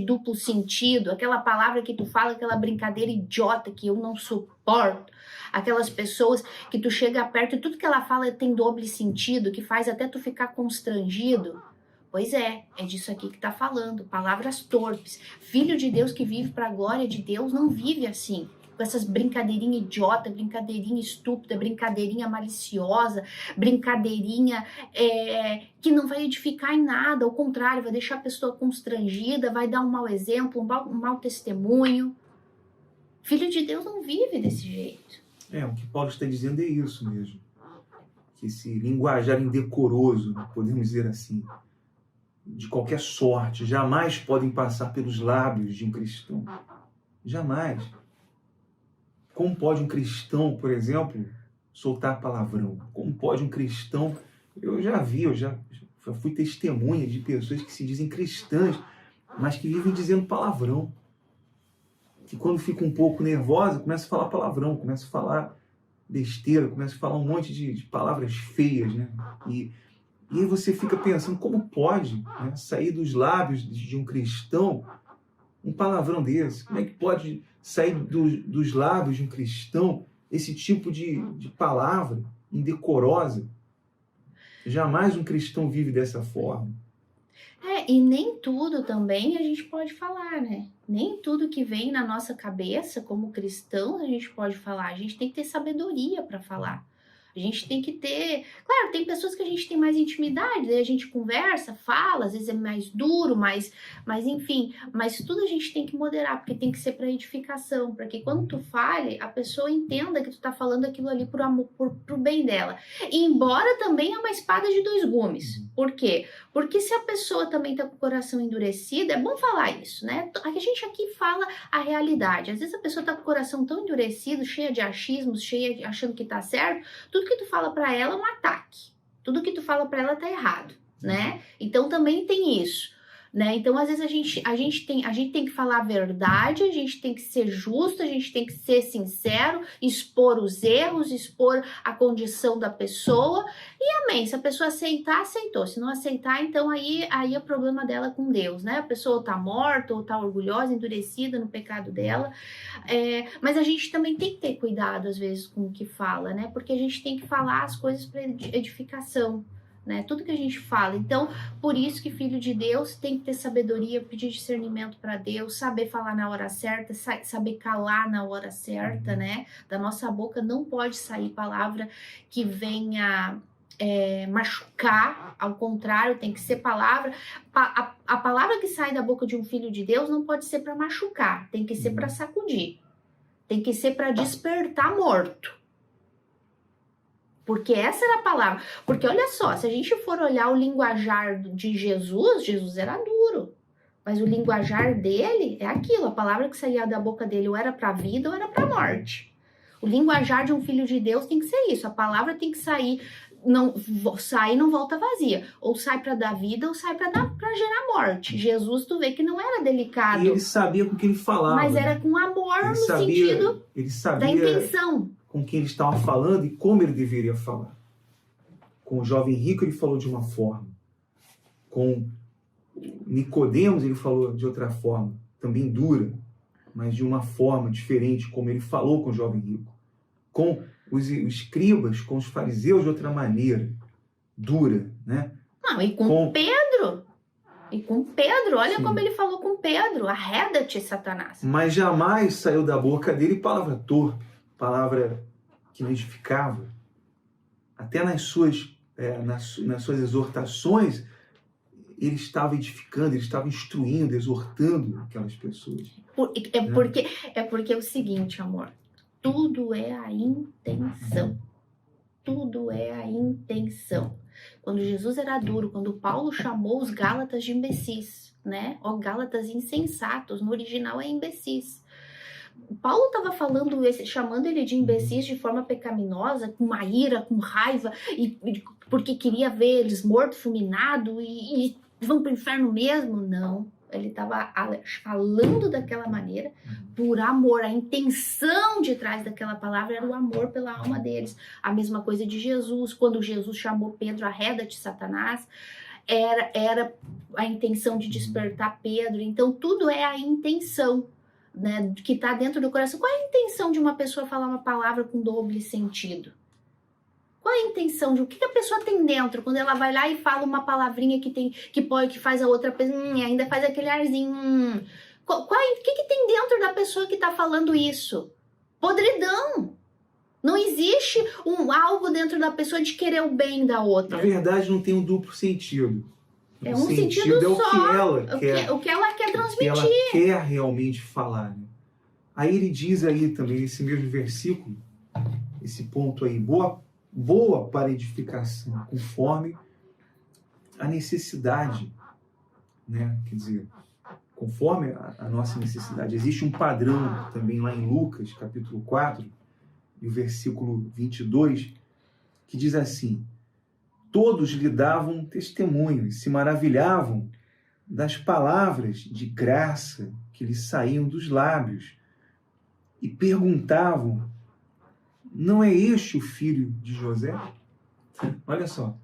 duplo sentido, aquela palavra que tu fala, aquela brincadeira idiota que eu não suporto, aquelas pessoas que tu chega perto e tudo que ela fala tem doble sentido, que faz até tu ficar constrangido. Pois é disso aqui que tá falando, palavras torpes. Filho de Deus que vive para a glória de Deus não vive assim, com essas brincadeirinha idiota, brincadeirinha estúpida, brincadeirinha maliciosa, brincadeirinha que não vai edificar em nada, ao contrário, vai deixar a pessoa constrangida, vai dar um mau exemplo, um mau testemunho. Filho de Deus não vive desse jeito. O que Paulo está dizendo é isso mesmo. Que esse linguajar indecoroso, podemos dizer assim, de qualquer sorte, jamais podem passar pelos lábios de um cristão. Jamais. Como pode um cristão, por exemplo, soltar palavrão? Como pode um cristão... Eu já fui testemunha de pessoas que se dizem cristãs, mas que vivem dizendo palavrão. Que quando fica um pouco nervosa, começa a falar palavrão, começa a falar besteira, começa a falar um monte de palavras feias, né? E aí você fica pensando, como pode, né, sair dos lábios de um cristão um palavrão desse? Como é que pode sair dos lábios de um cristão esse tipo de palavra indecorosa? Jamais um cristão vive dessa forma. E nem tudo também a gente pode falar, né? Nem tudo que vem na nossa cabeça como cristãos a gente pode falar. A gente tem que ter sabedoria para falar. A gente tem que ter... Claro, tem pessoas que a gente tem mais intimidade, daí a gente conversa, fala, às vezes é mais duro, mas enfim, mas tudo a gente tem que moderar, porque tem que ser para edificação, para que quando tu fale, a pessoa entenda que tu tá falando aquilo ali pro bem dela. E embora também é uma espada de dois gumes. Por quê? Porque se a pessoa também tá com o coração endurecido, é bom falar isso, né? A gente aqui fala a realidade. Às vezes a pessoa tá com o coração tão endurecido, cheia de achismos, achando que tá certo, tudo que tu fala para ela é um ataque. Tudo que tu fala para ela tá errado, né? Então também tem isso, né? Então às vezes a gente tem que falar a verdade, a gente tem que ser justo, a gente tem que ser sincero, expor os erros, expor a condição da pessoa e amém. Se a pessoa aceitar, aceitou. Se não aceitar, então aí é problema dela com Deus, né? A pessoa tá morta ou tá orgulhosa, endurecida no pecado dela. Mas a gente também tem que ter cuidado às vezes com o que fala, né? Porque a gente tem que falar as coisas para edificação, né? Tudo que a gente fala. Então, por isso que filho de Deus tem que ter sabedoria, pedir discernimento para Deus, saber falar na hora certa, saber calar na hora certa, né? Da nossa boca não pode sair palavra que venha machucar, ao contrário, tem que ser palavra. A palavra que sai da boca de um filho de Deus não pode ser para machucar, tem que ser para sacudir, tem que ser para despertar morto. Porque essa era a palavra. Porque olha só, se a gente for olhar o linguajar de Jesus, Jesus era duro. Mas o linguajar dele é aquilo, a palavra que saía da boca dele ou era para a vida ou era para a morte. O linguajar de um filho de Deus tem que ser isso, a palavra tem que sair, não volta vazia. Ou sai para dar vida ou sai para gerar morte. Jesus, tu vê que não era delicado. E ele sabia com que ele falava. Mas era com amor no sentido da intenção. Com quem ele estava falando e como ele deveria falar. Com o jovem rico ele falou de uma forma. Com Nicodemos ele falou de outra forma, também dura, mas de uma forma diferente, como ele falou com o jovem rico. Com os escribas, com os fariseus de outra maneira, dura, né? Não, e com Pedro. E com Pedro, olha Sim. como ele falou com Pedro, arreda-te, Satanás. Mas jamais saiu da boca dele palavra torpe, palavra que não edificava. Até nas suas exortações, ele estava edificando, ele estava instruindo, exortando aquelas pessoas. Porque é o seguinte, amor, tudo é a intenção. Tudo é a intenção. Quando Jesus era duro, quando Paulo chamou os Gálatas de imbecis, né? Ó, Gálatas insensatos, no original é imbecis. Paulo estava chamando ele de imbecis de forma pecaminosa, com uma ira, com raiva, porque queria ver eles mortos, fulminados e vão para o inferno mesmo? Não, ele estava falando daquela maneira por amor. A intenção de trás daquela palavra era o amor pela alma deles. A mesma coisa de Jesus, quando Jesus chamou Pedro, arreda-te, Satanás, era a intenção de despertar Pedro. Então tudo é a intenção, né, que está dentro do coração. Qual é a intenção de uma pessoa falar uma palavra com doble sentido? Qual é a intenção de o que a pessoa tem dentro quando ela vai lá e fala uma palavrinha que faz a outra pessoa ainda faz aquele arzinho? O que tem dentro da pessoa que está falando isso? Podridão. Não existe algo dentro da pessoa de querer o bem da outra. Na verdade, não tem um duplo sentido. É um sentido é o só. Que ela quer, o que ela quer transmitir. O que ela quer realmente falar. Né? Aí ele diz aí também, nesse mesmo versículo, esse ponto aí, boa para edificação, conforme a necessidade, né? Quer dizer, conforme a nossa necessidade. Existe um padrão também lá em Lucas, capítulo 4, e o versículo 22, que diz assim: todos lhe davam testemunho e se maravilhavam das palavras de graça que lhe saíam dos lábios e perguntavam: não é este o filho de José? Olha só.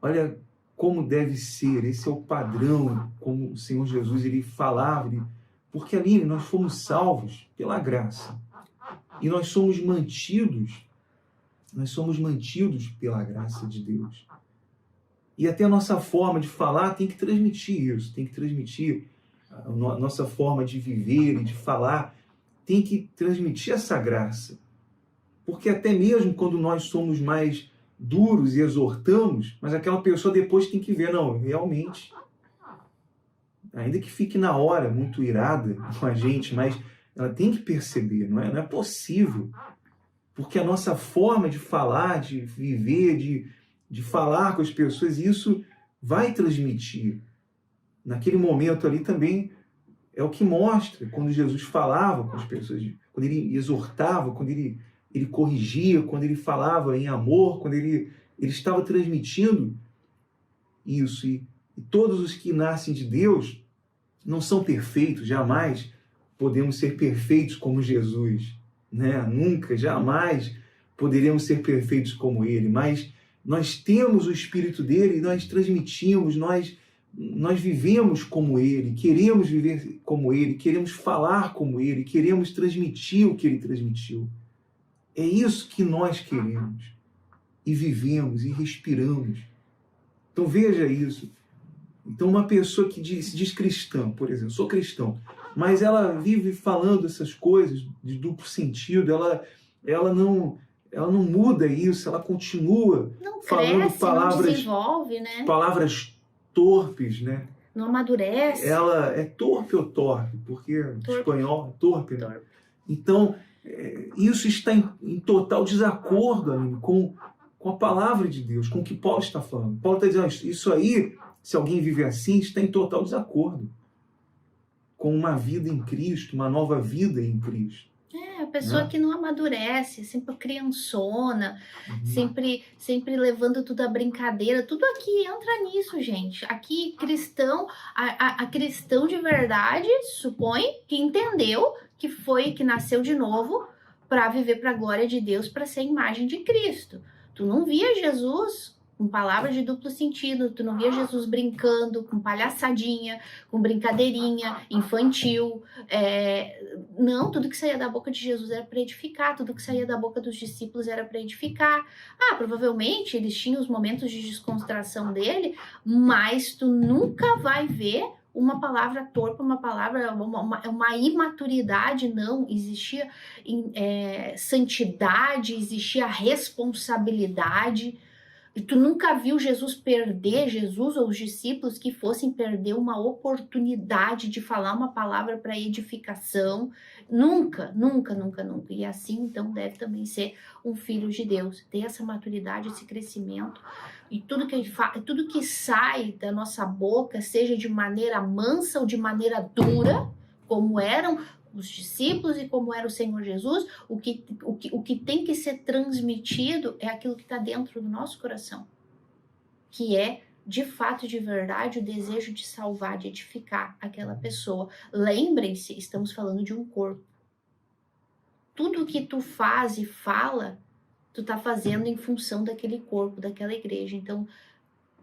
Olha como deve ser. Esse é o padrão, como o Senhor Jesus ele falava. Porque ali nós fomos salvos pela graça. E nós somos mantidos pela graça de Deus. E até a nossa forma de falar tem que transmitir isso. Tem que transmitir a nossa forma de viver e de falar. Tem que transmitir essa graça. Porque até mesmo quando nós somos mais duros e exortamos, mas aquela pessoa depois tem que ver, não, realmente, ainda que fique na hora muito irada com a gente, mas ela tem que perceber, não é possível. Porque a nossa forma de falar, de viver, de falar com as pessoas, isso vai transmitir. Naquele momento ali também é o que mostra, quando Jesus falava com as pessoas, quando ele exortava, quando ele corrigia, quando ele falava em amor, quando ele estava transmitindo isso. E todos os que nascem de Deus não são perfeitos, jamais podemos ser perfeitos como Jesus, né? Nunca, jamais poderemos ser perfeitos como ele, mas nós temos o Espírito dele, nós transmitimos, nós vivemos como ele, queremos viver como ele, queremos falar como ele, queremos transmitir o que ele transmitiu. É isso que nós queremos, e vivemos, e respiramos, Então veja isso. Então uma pessoa que se diz cristã, por exemplo, sou cristão, mas ela vive falando essas coisas de duplo sentido, ela não muda isso, ela continua Não falando cresce, não desenvolve, né? palavras torpes, né? Não amadurece. Ela é torpe ou torpe? Porque espanhol é torpe, né? Torpe. Então, isso está em total desacordo, Aline, com a palavra de Deus, com o que Paulo está falando. Paulo está dizendo, isso aí, se alguém viver assim, está em total desacordo com uma vida em Cristo, uma nova vida em Cristo. A pessoa que não amadurece, sempre criançona, sempre levando tudo à brincadeira, tudo aqui entra nisso, gente. Aqui, cristão, a cristão de verdade supõe que entendeu que nasceu de novo para viver para a glória de Deus, para ser a imagem de Cristo. Tu não via Jesus com palavras de duplo sentido, tu não via Jesus brincando, com palhaçadinha, com brincadeirinha, infantil. Não, tudo que saía da boca de Jesus era para edificar, tudo que saía da boca dos discípulos era para edificar. Provavelmente eles tinham os momentos de descontração dele, mas tu nunca vai ver uma palavra torpe, uma imaturidade. Não, existia santidade, existia responsabilidade. E tu nunca viu Jesus ou os discípulos que fossem perder uma oportunidade de falar uma palavra para edificação. Nunca, nunca, nunca, nunca. E assim, então, deve também ser um filho de Deus. Ter essa maturidade, esse crescimento. E tudo que sai da nossa boca, seja de maneira mansa ou de maneira dura, como eram os discípulos e como era o Senhor Jesus, o que tem que ser transmitido é aquilo que está dentro do nosso coração, que é, de fato, de verdade, o desejo de salvar, de edificar aquela pessoa. Lembrem-se, estamos falando de um corpo. Tudo que tu faz e fala, tu tá fazendo em função daquele corpo, daquela igreja. Então,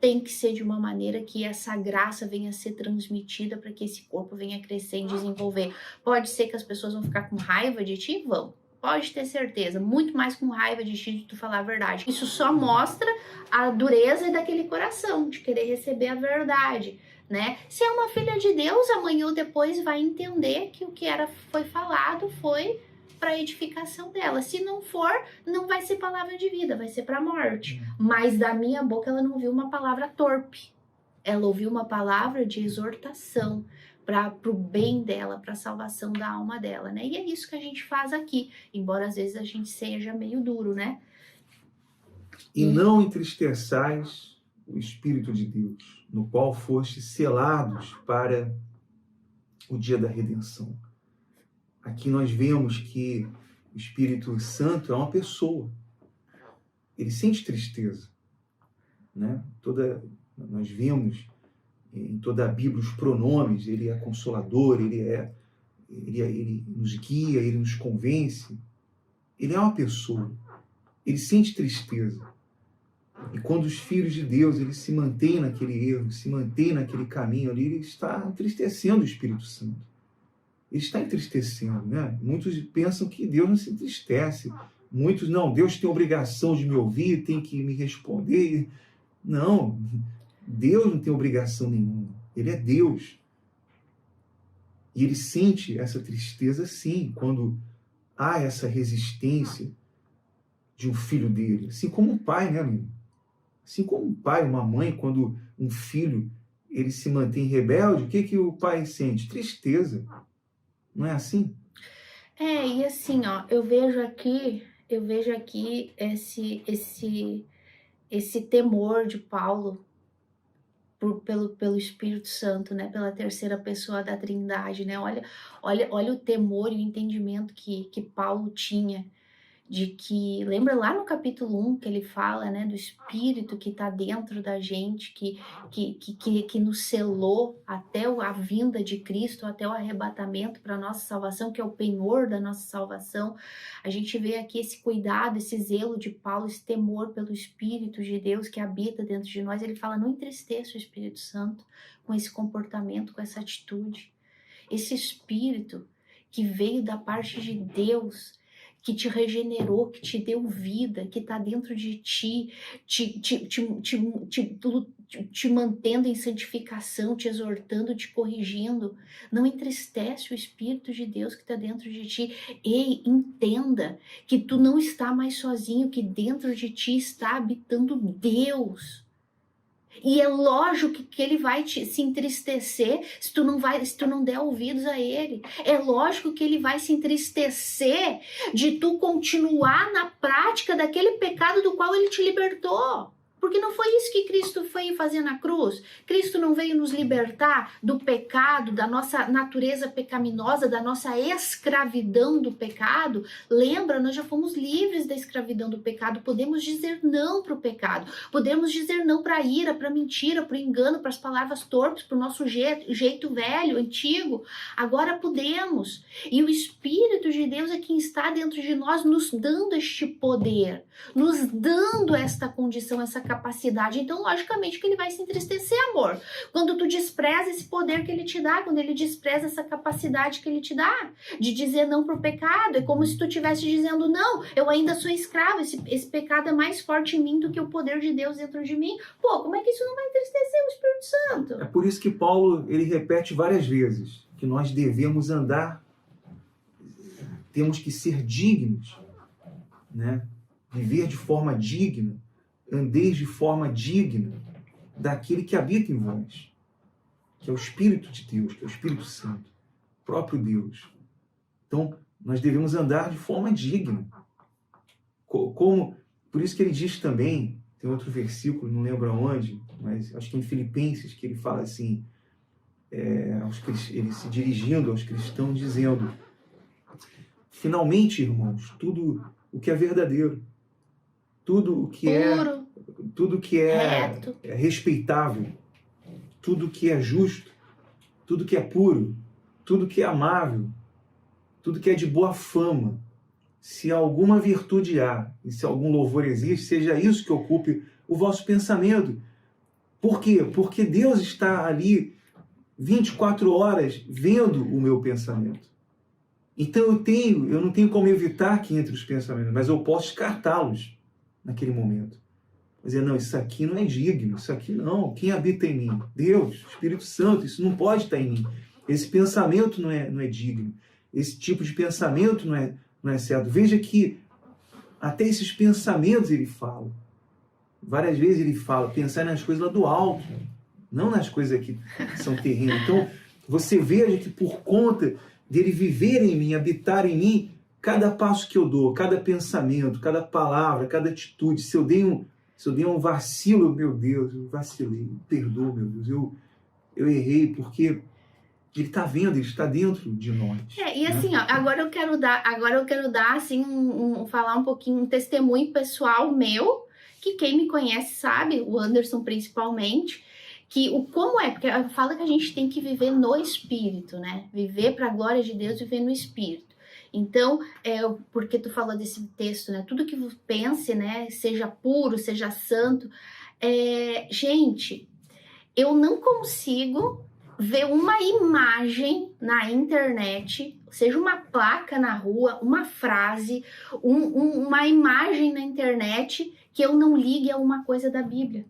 tem que ser de uma maneira que essa graça venha a ser transmitida para que esse corpo venha a crescer e desenvolver. Pode ser que as pessoas vão ficar com raiva de ti? Vão. Pode ter certeza. Muito mais com raiva de ti de tu falar a verdade. Isso só mostra a dureza daquele coração, de querer receber a verdade, né? Se é uma filha de Deus, amanhã ou depois vai entender que o que foi falado foi para edificação dela. Se não for, não vai ser palavra de vida, vai ser para morte. Mas da minha boca ela não ouviu uma palavra torpe. Ela ouviu uma palavra de exortação para o bem dela, para a salvação da alma dela, né? E é isso que a gente faz aqui, embora às vezes a gente seja meio duro, né? E não entristeçais o Espírito de Deus, no qual fostes selados para o dia da redenção. Aqui nós vemos que o Espírito Santo é uma pessoa. Ele sente tristeza, né? Nós vemos em toda a Bíblia os pronomes. Ele é consolador, ele nos guia, ele nos convence. Ele é uma pessoa. Ele sente tristeza. E quando os filhos de Deus eles se mantêm naquele erro, se mantêm naquele caminho ali, ele está entristecendo o Espírito Santo. Ele está entristecendo, né? Muitos pensam que Deus não se entristece. Muitos, não, Deus tem obrigação de me ouvir, tem que me responder. Não, Deus não tem obrigação nenhuma. Ele é Deus. E ele sente essa tristeza, sim, quando há essa resistência de um filho dele. Assim como um pai, né, amigo? Assim como um pai, uma mãe, quando um filho ele se mantém rebelde, o que o pai sente? Tristeza. Não é assim? E assim, ó, eu vejo aqui esse temor de Paulo pelo Espírito Santo, né? Pela terceira pessoa da Trindade, né? Olha o temor e o entendimento que Paulo tinha de que, lembra lá no capítulo 1 que ele fala, né, do Espírito que está dentro da gente, que nos selou até a vinda de Cristo, até o arrebatamento para a nossa salvação, que é o penhor da nossa salvação. A gente vê aqui esse cuidado, esse zelo de Paulo, esse temor pelo Espírito de Deus que habita dentro de nós. Ele fala, não entristeça o Espírito Santo com esse comportamento, com essa atitude. Esse Espírito que veio da parte de Deus, que te regenerou, que te deu vida, que está dentro de ti, te mantendo em santificação, te exortando, te corrigindo. Não entristece o Espírito de Deus que está dentro de ti. Ei, entenda que tu não está mais sozinho, que dentro de ti está habitando Deus. E é lógico que ele vai se entristecer se tu não der ouvidos a ele. É lógico que ele vai se entristecer de tu continuar na prática daquele pecado do qual ele te libertou. Porque não foi isso que Cristo veio fazer na cruz. Cristo não veio nos libertar do pecado, da nossa natureza pecaminosa, da nossa escravidão do pecado. Lembra, nós já fomos livres da escravidão do pecado. Podemos dizer não para o pecado. Podemos dizer não para a ira, para a mentira, para o engano, para as palavras torpes, para o nosso jeito velho, antigo. Agora podemos. E o Espírito de Deus é quem está dentro de nós, nos dando este poder, nos dando esta condição, essa capacidade. Então, logicamente que ele vai se entristecer, amor, quando tu despreza esse poder que ele te dá, quando ele despreza essa capacidade que ele te dá, de dizer não pro pecado. É como se tu estivesse dizendo, não, eu ainda sou escravo, esse pecado é mais forte em mim do que o poder de Deus dentro de mim. Pô, como é que isso não vai entristecer o Espírito Santo? É por isso que Paulo, ele repete várias vezes, que nós devemos andar, temos que ser dignos, né? Viver de forma digna, andeis de forma digna daquele que habita em vós, que é o Espírito de Deus, que é o Espírito Santo, o próprio Deus. Então, nós devemos andar de forma digna. Por isso que ele diz também, tem outro versículo, não lembro aonde, mas acho que em Filipenses, que ele fala assim, ele se dirigindo aos cristãos, dizendo, finalmente, irmãos, tudo o que é verdadeiro, tudo o que é respeitável, tudo que é justo, tudo que é puro, tudo que é amável, tudo que é de boa fama, se alguma virtude há e se algum louvor existe, seja isso que ocupe o vosso pensamento. Por quê? Porque Deus está ali 24 horas vendo o meu pensamento. Então eu não tenho como evitar que entre os pensamentos, mas eu posso descartá-los naquele momento. Dizer, não, isso aqui não é digno, isso aqui não. Quem habita em mim? Deus, Espírito Santo, isso não pode estar em mim. Esse pensamento não é digno. Esse tipo de pensamento não é certo. Veja que até esses pensamentos ele fala. Várias vezes ele fala, pensar nas coisas lá do alto, não nas coisas aqui que são terrenas. Então, você veja que por conta dele viver em mim, habitar em mim, cada passo que eu dou, cada pensamento, cada palavra, cada atitude, se eu dei um vacilo, meu Deus, eu vacilei, perdoa, meu Deus, eu errei, porque ele está vendo, ele está dentro de nós. E assim, ó, agora eu quero dar assim, falar um pouquinho, um testemunho pessoal meu, que quem me conhece sabe, o Anderson principalmente, que como é, porque fala que a gente tem que viver no Espírito, né? Viver para a glória de Deus, viver no Espírito. Então, porque tu falou desse texto, né? Tudo que pense, né? Seja puro, seja santo. Gente, eu não consigo ver uma imagem na internet, seja uma placa na rua, uma frase, uma imagem na internet que eu não ligue a uma coisa da Bíblia.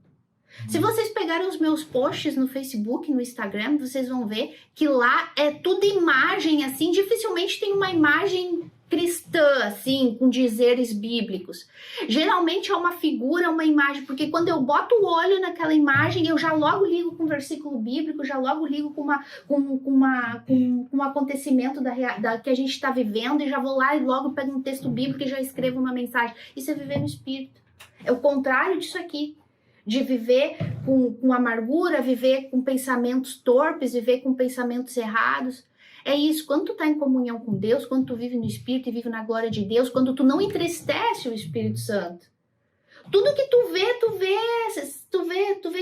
Se vocês pegarem os meus posts no Facebook, no Instagram, vocês vão ver que lá é tudo imagem, assim, dificilmente tem uma imagem cristã, assim, com dizeres bíblicos. Geralmente é uma figura, uma imagem, porque quando eu boto o olho naquela imagem, eu já logo ligo com um versículo bíblico, já logo ligo com um acontecimento que a gente está vivendo, e já vou lá e logo pego um texto bíblico e já escrevo uma mensagem. Isso é viver no Espírito. É o contrário disso aqui. De viver com amargura, viver com pensamentos torpes, viver com pensamentos errados. É isso, quando tu tá em comunhão com Deus, quando tu vive no Espírito e vive na glória de Deus, quando tu não entristece o Espírito Santo. Tudo que tu vê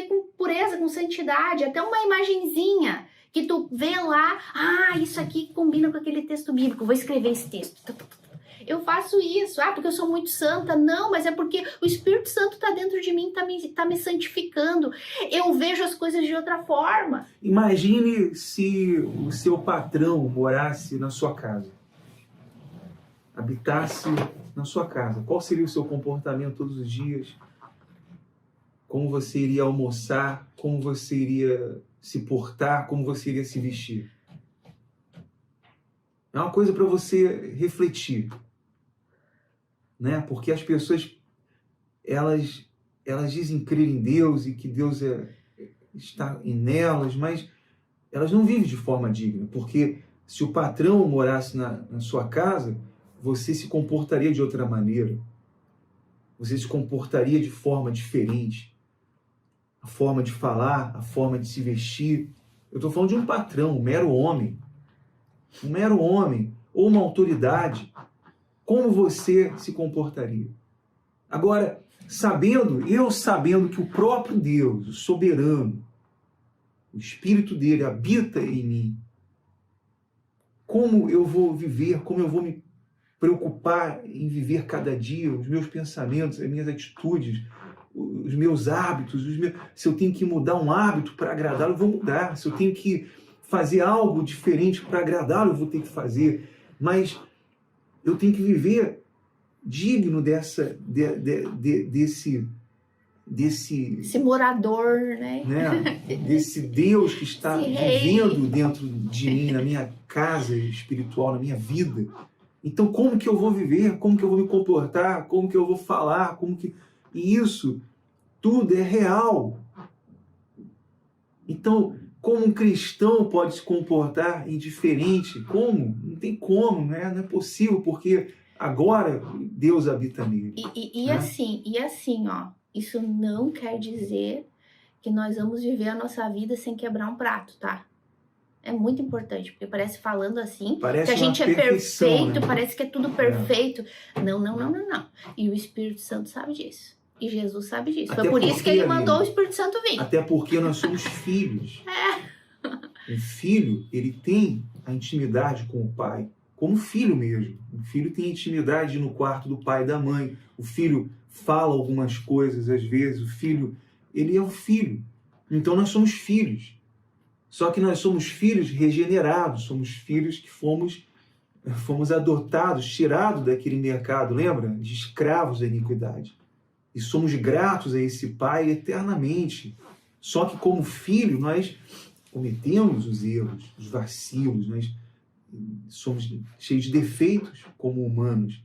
com pureza, com santidade, até uma imagenzinha que tu vê lá, isso aqui combina com aquele texto bíblico, vou escrever esse texto. Eu faço isso, porque eu sou muito santa. Não, mas é porque o Espírito Santo está dentro de mim, tá me santificando. Eu vejo as coisas de outra forma. Imagine se o seu patrão morasse na sua casa. habitasse na sua casa, qual seria o seu comportamento todos os dias? Como você iria almoçar? Como você iria se portar? Como você iria se vestir? É uma coisa para você refletir, né? Porque as pessoas, elas dizem crer em Deus e que Deus está nelas, mas elas não vivem de forma digna, porque se o patrão morasse na sua casa, você se comportaria de outra maneira. Você se comportaria de forma diferente. A forma de falar, a forma de se vestir. Eu estou falando de um patrão, um mero homem. Um mero homem ou uma autoridade. Como você se comportaria? Agora, sabendo que o próprio Deus, o soberano, o Espírito dele habita em mim, como eu vou viver, como eu vou me preocupar em viver cada dia, os meus pensamentos, as minhas atitudes, os meus hábitos, se eu tenho que mudar um hábito para agradá-lo, eu vou mudar. Se eu tenho que fazer algo diferente para agradá-lo, eu vou ter que fazer. Mas eu tenho que viver digno desse Esse morador, né? Desse Deus que está vivendo dentro de mim, na minha casa espiritual, na minha vida. Então, como que eu vou viver? Como que eu vou me comportar? Como que eu vou falar? E isso tudo é real. Então, como um cristão pode se comportar indiferente? Como? Não tem como, né? Não é possível, porque agora Deus habita nele. E assim, ó, isso não quer dizer que nós vamos viver a nossa vida sem quebrar um prato, tá? É muito importante, porque parece falando assim, parece que a gente é perfeito, né? Parece que é tudo perfeito. Não. E o Espírito Santo sabe disso. E Jesus sabe disso. Foi por isso que ele mandou o Espírito Santo vir. Até porque nós somos filhos. Um filho, ele tem a intimidade com o pai, como filho mesmo. O filho tem intimidade no quarto do pai e da mãe. O filho fala algumas coisas às vezes. O filho, ele é um filho. Então nós somos filhos. Só que nós somos filhos regenerados, somos filhos que fomos adotados, tirados daquele mercado, lembra? De escravos da iniquidade. E somos gratos a esse Pai eternamente. Só que como filho, nós cometemos os erros, os vacilos, nós somos cheios de defeitos como humanos.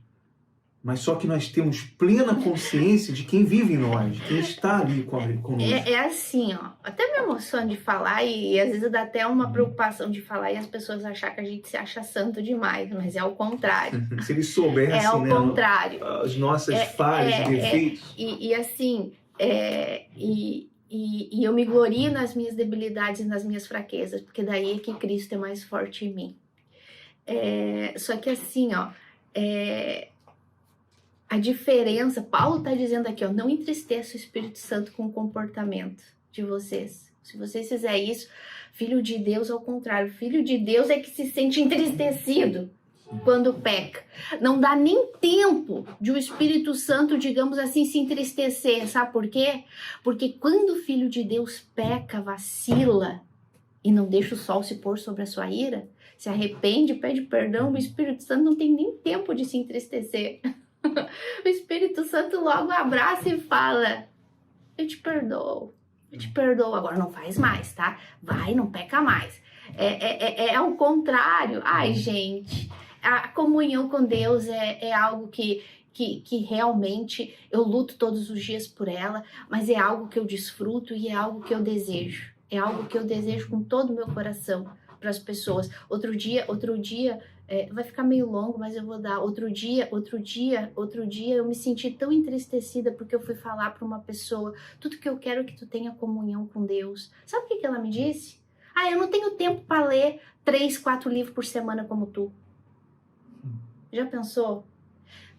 Mas só que nós temos plena consciência de quem vive em nós, de quem está ali conosco. É assim, ó. Até me emociono de falar e às vezes dá até uma preocupação de falar e as pessoas achar que a gente se acha santo demais, mas é o contrário. Se eles soubessem, é o contrário. As nossas falhas e defeitos. E eu me glorio nas minhas debilidades e nas minhas fraquezas, porque daí é que Cristo é mais forte em mim. Só que assim, ó, a diferença, Paulo está dizendo aqui, ó, não entristeça o Espírito Santo com o comportamento de vocês. Se vocês fizerem isso, filho de Deus, ao contrário, filho de Deus é que se sente entristecido quando peca. Não dá nem tempo de o Espírito Santo, digamos assim, se entristecer. Sabe por quê? Porque quando o filho de Deus peca, vacila e não deixa o sol se pôr sobre a sua ira, se arrepende, pede perdão, o Espírito Santo não tem nem tempo de se entristecer. O Espírito Santo logo abraça e fala: eu te perdoo, agora não faz mais, tá? Vai, não peca mais. É ao contrário. Ai, gente, a comunhão com Deus é algo que realmente eu luto todos os dias por ela, mas é algo que eu desfruto e é algo que eu desejo. É algo que eu desejo com todo o meu coração para as pessoas. Outro dia, vai ficar meio longo, mas eu vou dar. Outro dia eu me senti tão entristecida porque eu fui falar para uma pessoa: tudo que eu quero é que tu tenha comunhão com Deus. Sabe o que ela me disse? Eu não tenho tempo para ler 3, 4 livros por semana como tu. Já pensou?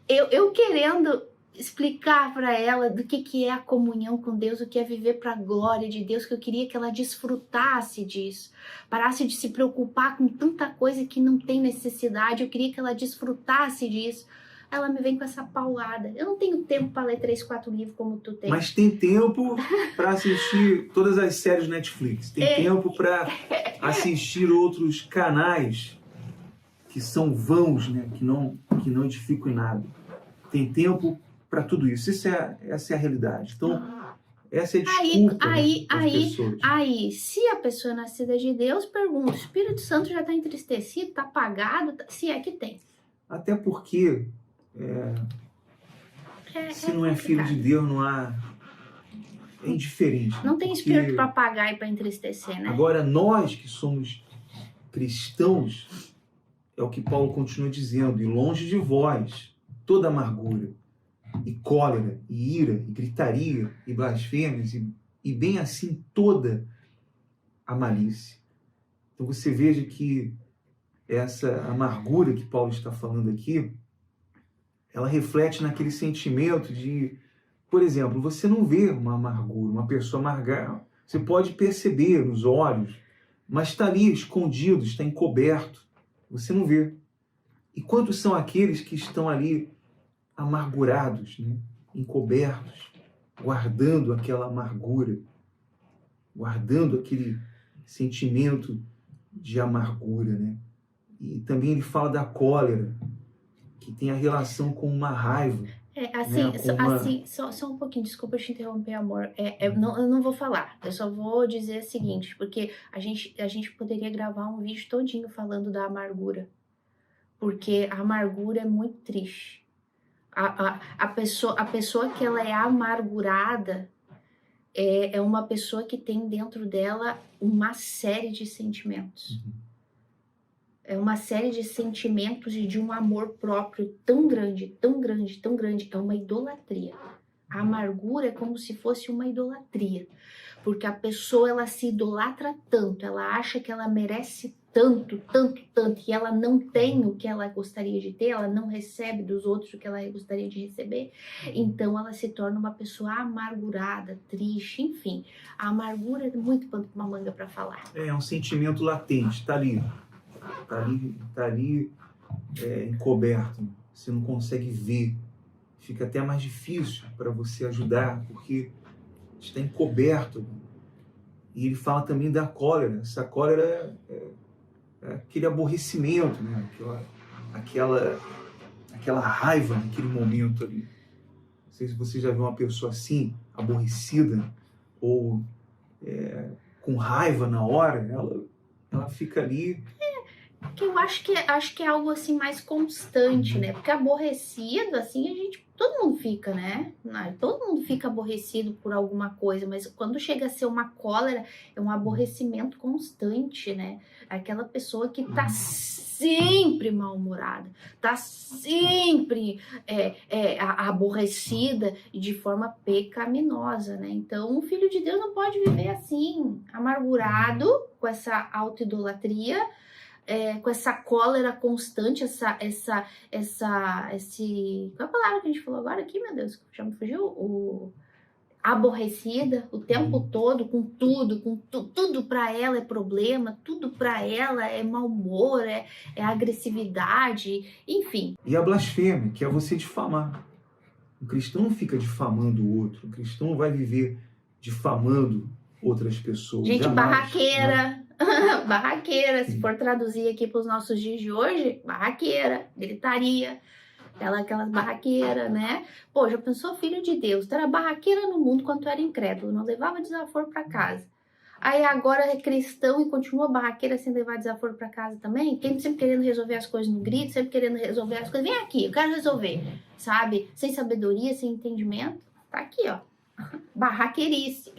Eu querendo explicar para ela do que é a comunhão com Deus, o que é viver para a glória de Deus, que eu queria que ela desfrutasse disso, parasse de se preocupar com tanta coisa que não tem necessidade, eu queria que ela desfrutasse disso. Ela me vem com essa paulada: eu não tenho tempo para ler 3, 4 livros como tu tem. Mas tem tempo para assistir todas as séries Netflix, tem tempo para assistir outros canais que são vãos, né? que não edificam em nada. Tem tempo para tudo isso. Essa é a realidade. Então, essa é a desculpa das pessoas. Aí, se a pessoa é nascida de Deus, pergunta, o Espírito Santo já está entristecido, está apagado? Se é que tem. Até porque, se não é filho de Deus, não há... É indiferente. Não tem espírito para apagar e para entristecer, né? Agora, nós que somos cristãos, é o que Paulo continua dizendo, e longe de vós toda amargura, e cólera, e ira, e gritaria, e blasfêmias, e bem assim toda a malícia. Então você veja que essa amargura que Paulo está falando aqui, ela reflete naquele sentimento de, por exemplo, você não vê uma amargura, uma pessoa amargada, você pode perceber nos olhos, mas está ali escondido, está encoberto, você não vê. E quantos são aqueles que estão ali amargurados, né? Encobertos, guardando aquela amargura, guardando aquele sentimento de amargura, né? E também ele fala da cólera, que tem a relação com uma raiva. Só um pouquinho, desculpa te interromper, amor. Eu não vou falar, eu só vou dizer o seguinte, porque a gente poderia gravar um vídeo todinho falando da amargura, porque a amargura é muito triste. A pessoa que ela é amargurada é uma pessoa que tem dentro dela uma série de sentimentos. É uma série de sentimentos e de um amor próprio tão grande, tão grande, tão grande. É uma idolatria. A amargura é como se fosse uma idolatria. Porque a pessoa, ela se idolatra tanto, ela acha que ela merece tanto, tanto, tanto, e ela não tem o que ela gostaria de ter, ela não recebe dos outros o que ela gostaria de receber, então ela se torna uma pessoa amargurada, triste, enfim. A amargura é muito pano pra uma manga para falar. É um sentimento latente, está ali. Está ali encoberto, você não consegue ver, fica até mais difícil para você ajudar, porque está encoberto. E ele fala também da cólera. Essa cólera é aquele aborrecimento, né? aquela raiva naquele momento ali. Não sei se você já viu uma pessoa assim, aborrecida, ou com raiva na hora, ela fica ali... Que eu acho que é algo assim mais constante, né? Porque aborrecido, assim, todo mundo fica, né? Todo mundo fica aborrecido por alguma coisa, mas quando chega a ser uma cólera, é um aborrecimento constante, né? Aquela pessoa que tá sempre mal-humorada, tá sempre aborrecida e de forma pecaminosa, né? Então, o Filho de Deus não pode viver assim, amargurado, com essa autoidolatria, com essa cólera constante, qual é a palavra que a gente falou agora aqui, meu Deus, já me fugiu? Aborrecida o tempo todo, com tudo para ela é problema, tudo para ela é mau humor, é agressividade, enfim. E a blasfêmia, que é você difamar. O cristão não fica difamando o outro, o cristão não vai viver difamando outras pessoas. Gente jamais, barraqueira, né? Barraqueira, se for traduzir aqui para os nossos dias de hoje, barraqueira, gritaria, aquelas barraqueiras, né? Pô, já pensou, Filho de Deus, tu era barraqueira no mundo quando tu era incrédulo, não levava desaforo para casa. Aí agora é cristão e continua barraqueira sem levar desaforo para casa também? Sempre querendo resolver as coisas no grito, sempre querendo resolver as coisas. Vem aqui, eu quero resolver, sabe? Sem sabedoria, sem entendimento, tá aqui, ó. Barraqueirice.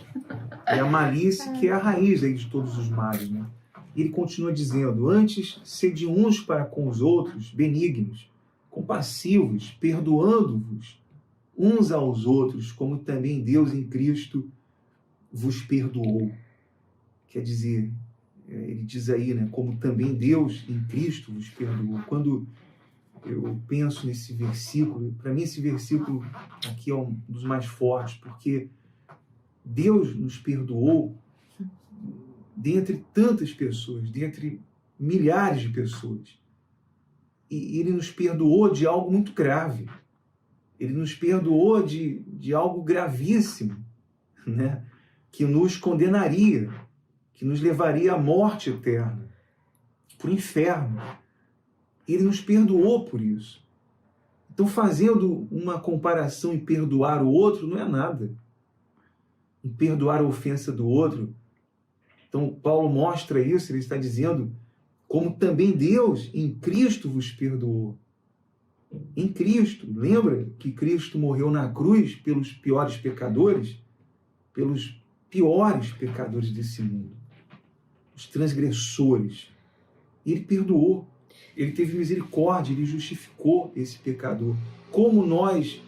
É a malícia que é a raiz aí de todos os males, né? E ele continua dizendo: antes, sede uns para com os outros benignos, compassivos, perdoando-vos uns aos outros, como também Deus em Cristo vos perdoou. Quer dizer, ele diz aí, né, como também Deus em Cristo vos perdoou. Quando eu penso nesse versículo, para mim esse versículo aqui é um dos mais fortes, porque Deus nos perdoou dentre tantas pessoas, dentre milhares de pessoas. E ele nos perdoou de algo muito grave. Ele nos perdoou de algo gravíssimo, né? Que nos condenaria, que nos levaria à morte eterna, para o inferno. Ele nos perdoou por isso. Então, fazendo uma comparação em perdoar o outro, não é nada. Em perdoar a ofensa do outro. Então, Paulo mostra isso, ele está dizendo como também Deus em Cristo vos perdoou. Em Cristo. Lembra que Cristo morreu na cruz pelos piores pecadores? Pelos piores pecadores desse mundo. Os transgressores. Ele perdoou. Ele teve misericórdia, ele justificou esse pecador. Como nós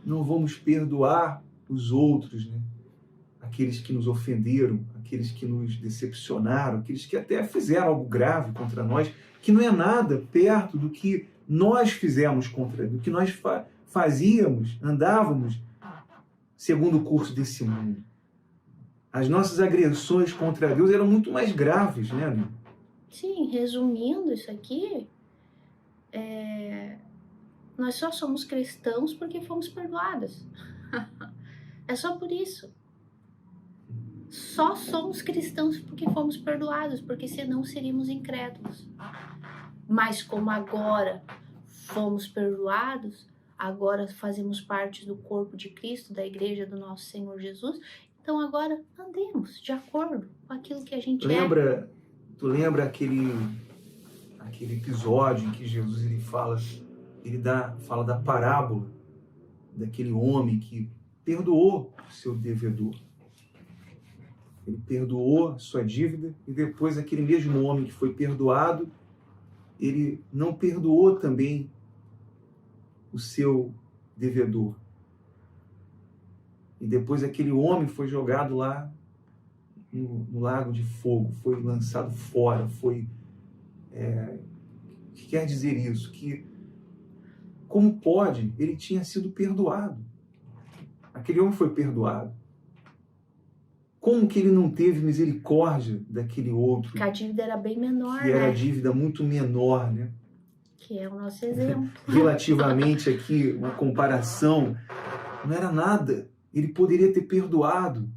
não vamos perdoar os outros, né? Aqueles que nos ofenderam, aqueles que nos decepcionaram, aqueles que até fizeram algo grave contra nós, que não é nada perto do que nós fizemos contra ele, do que nós fazíamos, andávamos segundo o curso desse mundo. As nossas agressões contra Deus eram muito mais graves, né, amigo? Sim, resumindo isso aqui, nós só somos cristãos porque fomos perdoados. É só por isso. Só somos cristãos porque fomos perdoados, porque senão seríamos incrédulos. Mas como agora fomos perdoados, agora fazemos parte do corpo de Cristo, da igreja do nosso Senhor Jesus, então agora andemos de acordo com aquilo que a gente é. Tu lembra aquele episódio em que Jesus fala da parábola daquele homem que perdoou o seu devedor. Ele perdoou a sua dívida e depois aquele mesmo homem que foi perdoado, ele não perdoou também o seu devedor. E depois aquele homem foi jogado lá no lago de fogo, foi lançado fora, O que quer dizer isso? Que como pode? Ele tinha sido perdoado. Aquele homem foi perdoado. Como que ele não teve misericórdia daquele outro? Porque a dívida era bem menor, que era a dívida muito menor, né? Que é o nosso exemplo. Relativamente aqui, uma comparação, não era nada. Ele poderia ter perdoado.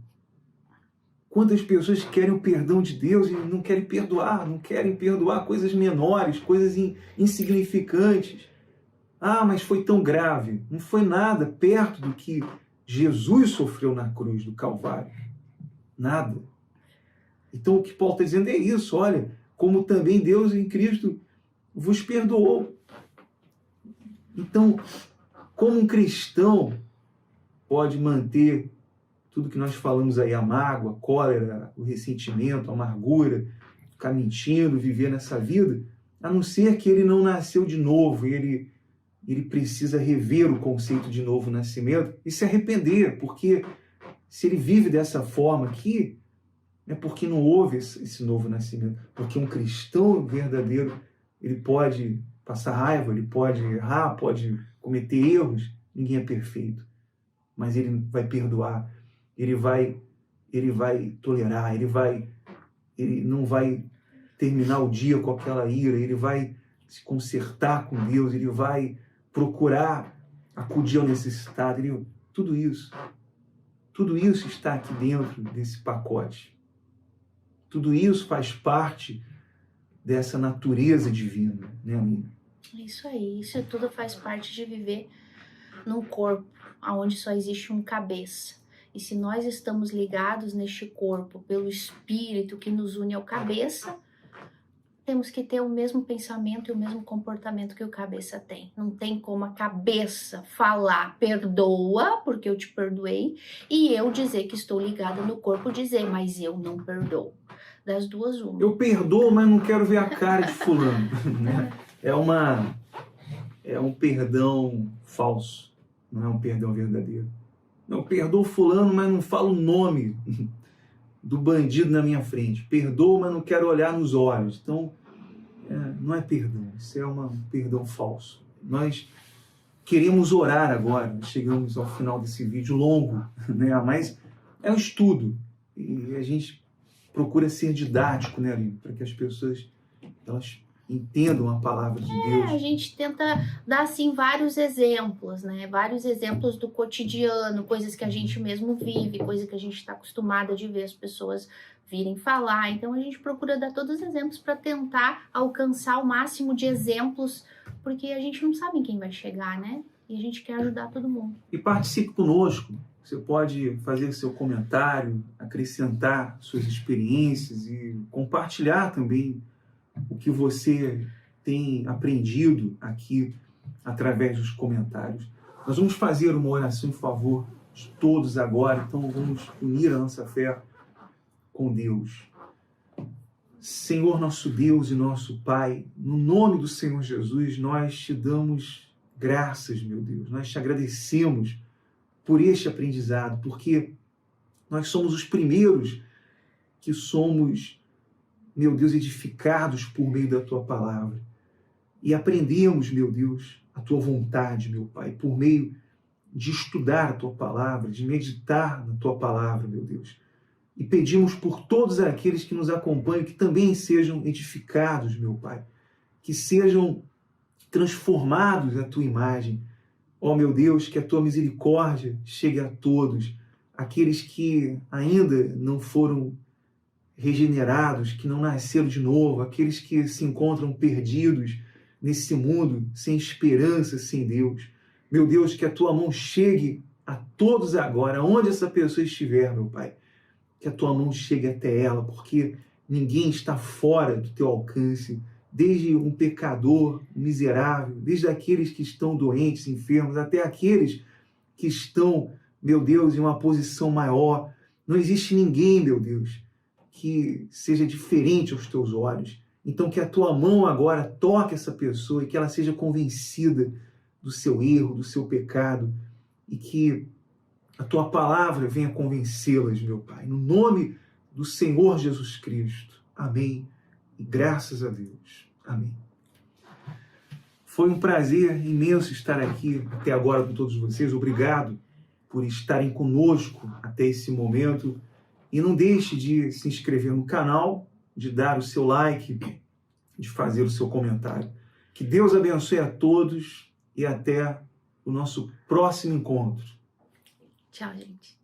Quantas pessoas querem o perdão de Deus e não querem perdoar coisas menores, coisas insignificantes. Ah, mas foi tão grave. Não foi nada perto do que Jesus sofreu na cruz do Calvário. Nada. Então o que Paulo está dizendo é isso, olha, como também Deus em Cristo vos perdoou. Então, como um cristão pode manter tudo que nós falamos aí, a mágoa, a cólera, o ressentimento, a amargura, ficar mentindo, viver nessa vida, a não ser que ele não nasceu de novo, ele precisa rever o conceito de novo nascimento e se arrepender, porque se ele vive dessa forma aqui, é porque não houve esse novo nascimento. Porque um cristão verdadeiro, ele pode passar raiva, ele pode errar, pode cometer erros, ninguém é perfeito. Mas ele vai perdoar, ele vai tolerar, ele não vai terminar o dia com aquela ira, ele vai se consertar com Deus, ele vai procurar acudir ao necessitado, tudo isso está aqui dentro desse pacote. Tudo isso faz parte dessa natureza divina, né, amiga? Isso aí, isso tudo faz parte de viver num corpo onde só existe um cabeça. E se nós estamos ligados neste corpo pelo Espírito que nos une ao cabeça, temos que ter o mesmo pensamento e o mesmo comportamento que o cabeça tem. Não tem como a cabeça falar, perdoa, porque eu te perdoei, e eu dizer que estou ligada no corpo, dizer, mas eu não perdoo. Das duas, uma. Eu perdoo, mas não quero ver a cara de fulano. Né? É um perdão falso, não é um perdão verdadeiro. Eu perdoo fulano, mas não falo o nome do bandido na minha frente. Perdoo, mas não quero olhar nos olhos. Então, não é perdão, isso é um perdão falso. Nós queremos orar agora, chegamos ao final desse vídeo longo, né? Mas é um estudo e a gente procura ser didático, né, Aline? Para que as pessoas elas entendam a palavra de Deus. A gente tenta dar, assim, vários exemplos, né? Vários exemplos do cotidiano, coisas que a gente mesmo vive, coisas que a gente está acostumada de ver as pessoas virem falar. Então, a gente procura dar todos os exemplos para tentar alcançar o máximo de exemplos, porque a gente não sabe em quem vai chegar, né? E a gente quer ajudar todo mundo. E participe conosco. Você pode fazer seu comentário, acrescentar suas experiências e compartilhar também o que você tem aprendido aqui através dos comentários. Nós vamos fazer uma oração em favor de todos agora, então vamos unir a nossa fé com Deus. Senhor nosso Deus e nosso Pai, no nome do Senhor Jesus, nós te damos graças, meu Deus. Nós te agradecemos por este aprendizado, porque nós somos os primeiros que somos, meu Deus, edificados por meio da Tua palavra. E aprendemos, meu Deus, a Tua vontade, meu Pai, por meio de estudar a Tua palavra, de meditar na Tua palavra, meu Deus. E pedimos por todos aqueles que nos acompanham que também sejam edificados, meu Pai, que sejam transformados à Tua imagem. Ó meu Deus, que a Tua misericórdia chegue a todos, aqueles que ainda não foram regenerados, que não nasceram de novo, aqueles que se encontram perdidos nesse mundo, sem esperança, sem Deus. Meu Deus, que a Tua mão chegue a todos agora, onde essa pessoa estiver, meu Pai. Que a Tua mão chegue até ela, porque ninguém está fora do Teu alcance, desde um pecador miserável, desde aqueles que estão doentes, enfermos, até aqueles que estão, meu Deus, em uma posição maior. Não existe ninguém, meu Deus, que seja diferente aos Teus olhos. Então que a Tua mão agora toque essa pessoa e que ela seja convencida do seu erro, do seu pecado, e que a Tua palavra venha convencê-las, meu Pai. No nome do Senhor Jesus Cristo. Amém. E graças a Deus. Amém. Foi um prazer imenso estar aqui até agora com todos vocês. Obrigado por estarem conosco até esse momento. E não deixe de se inscrever no canal, de dar o seu like, de fazer o seu comentário. Que Deus abençoe a todos e até o nosso próximo encontro. Tchau, gente.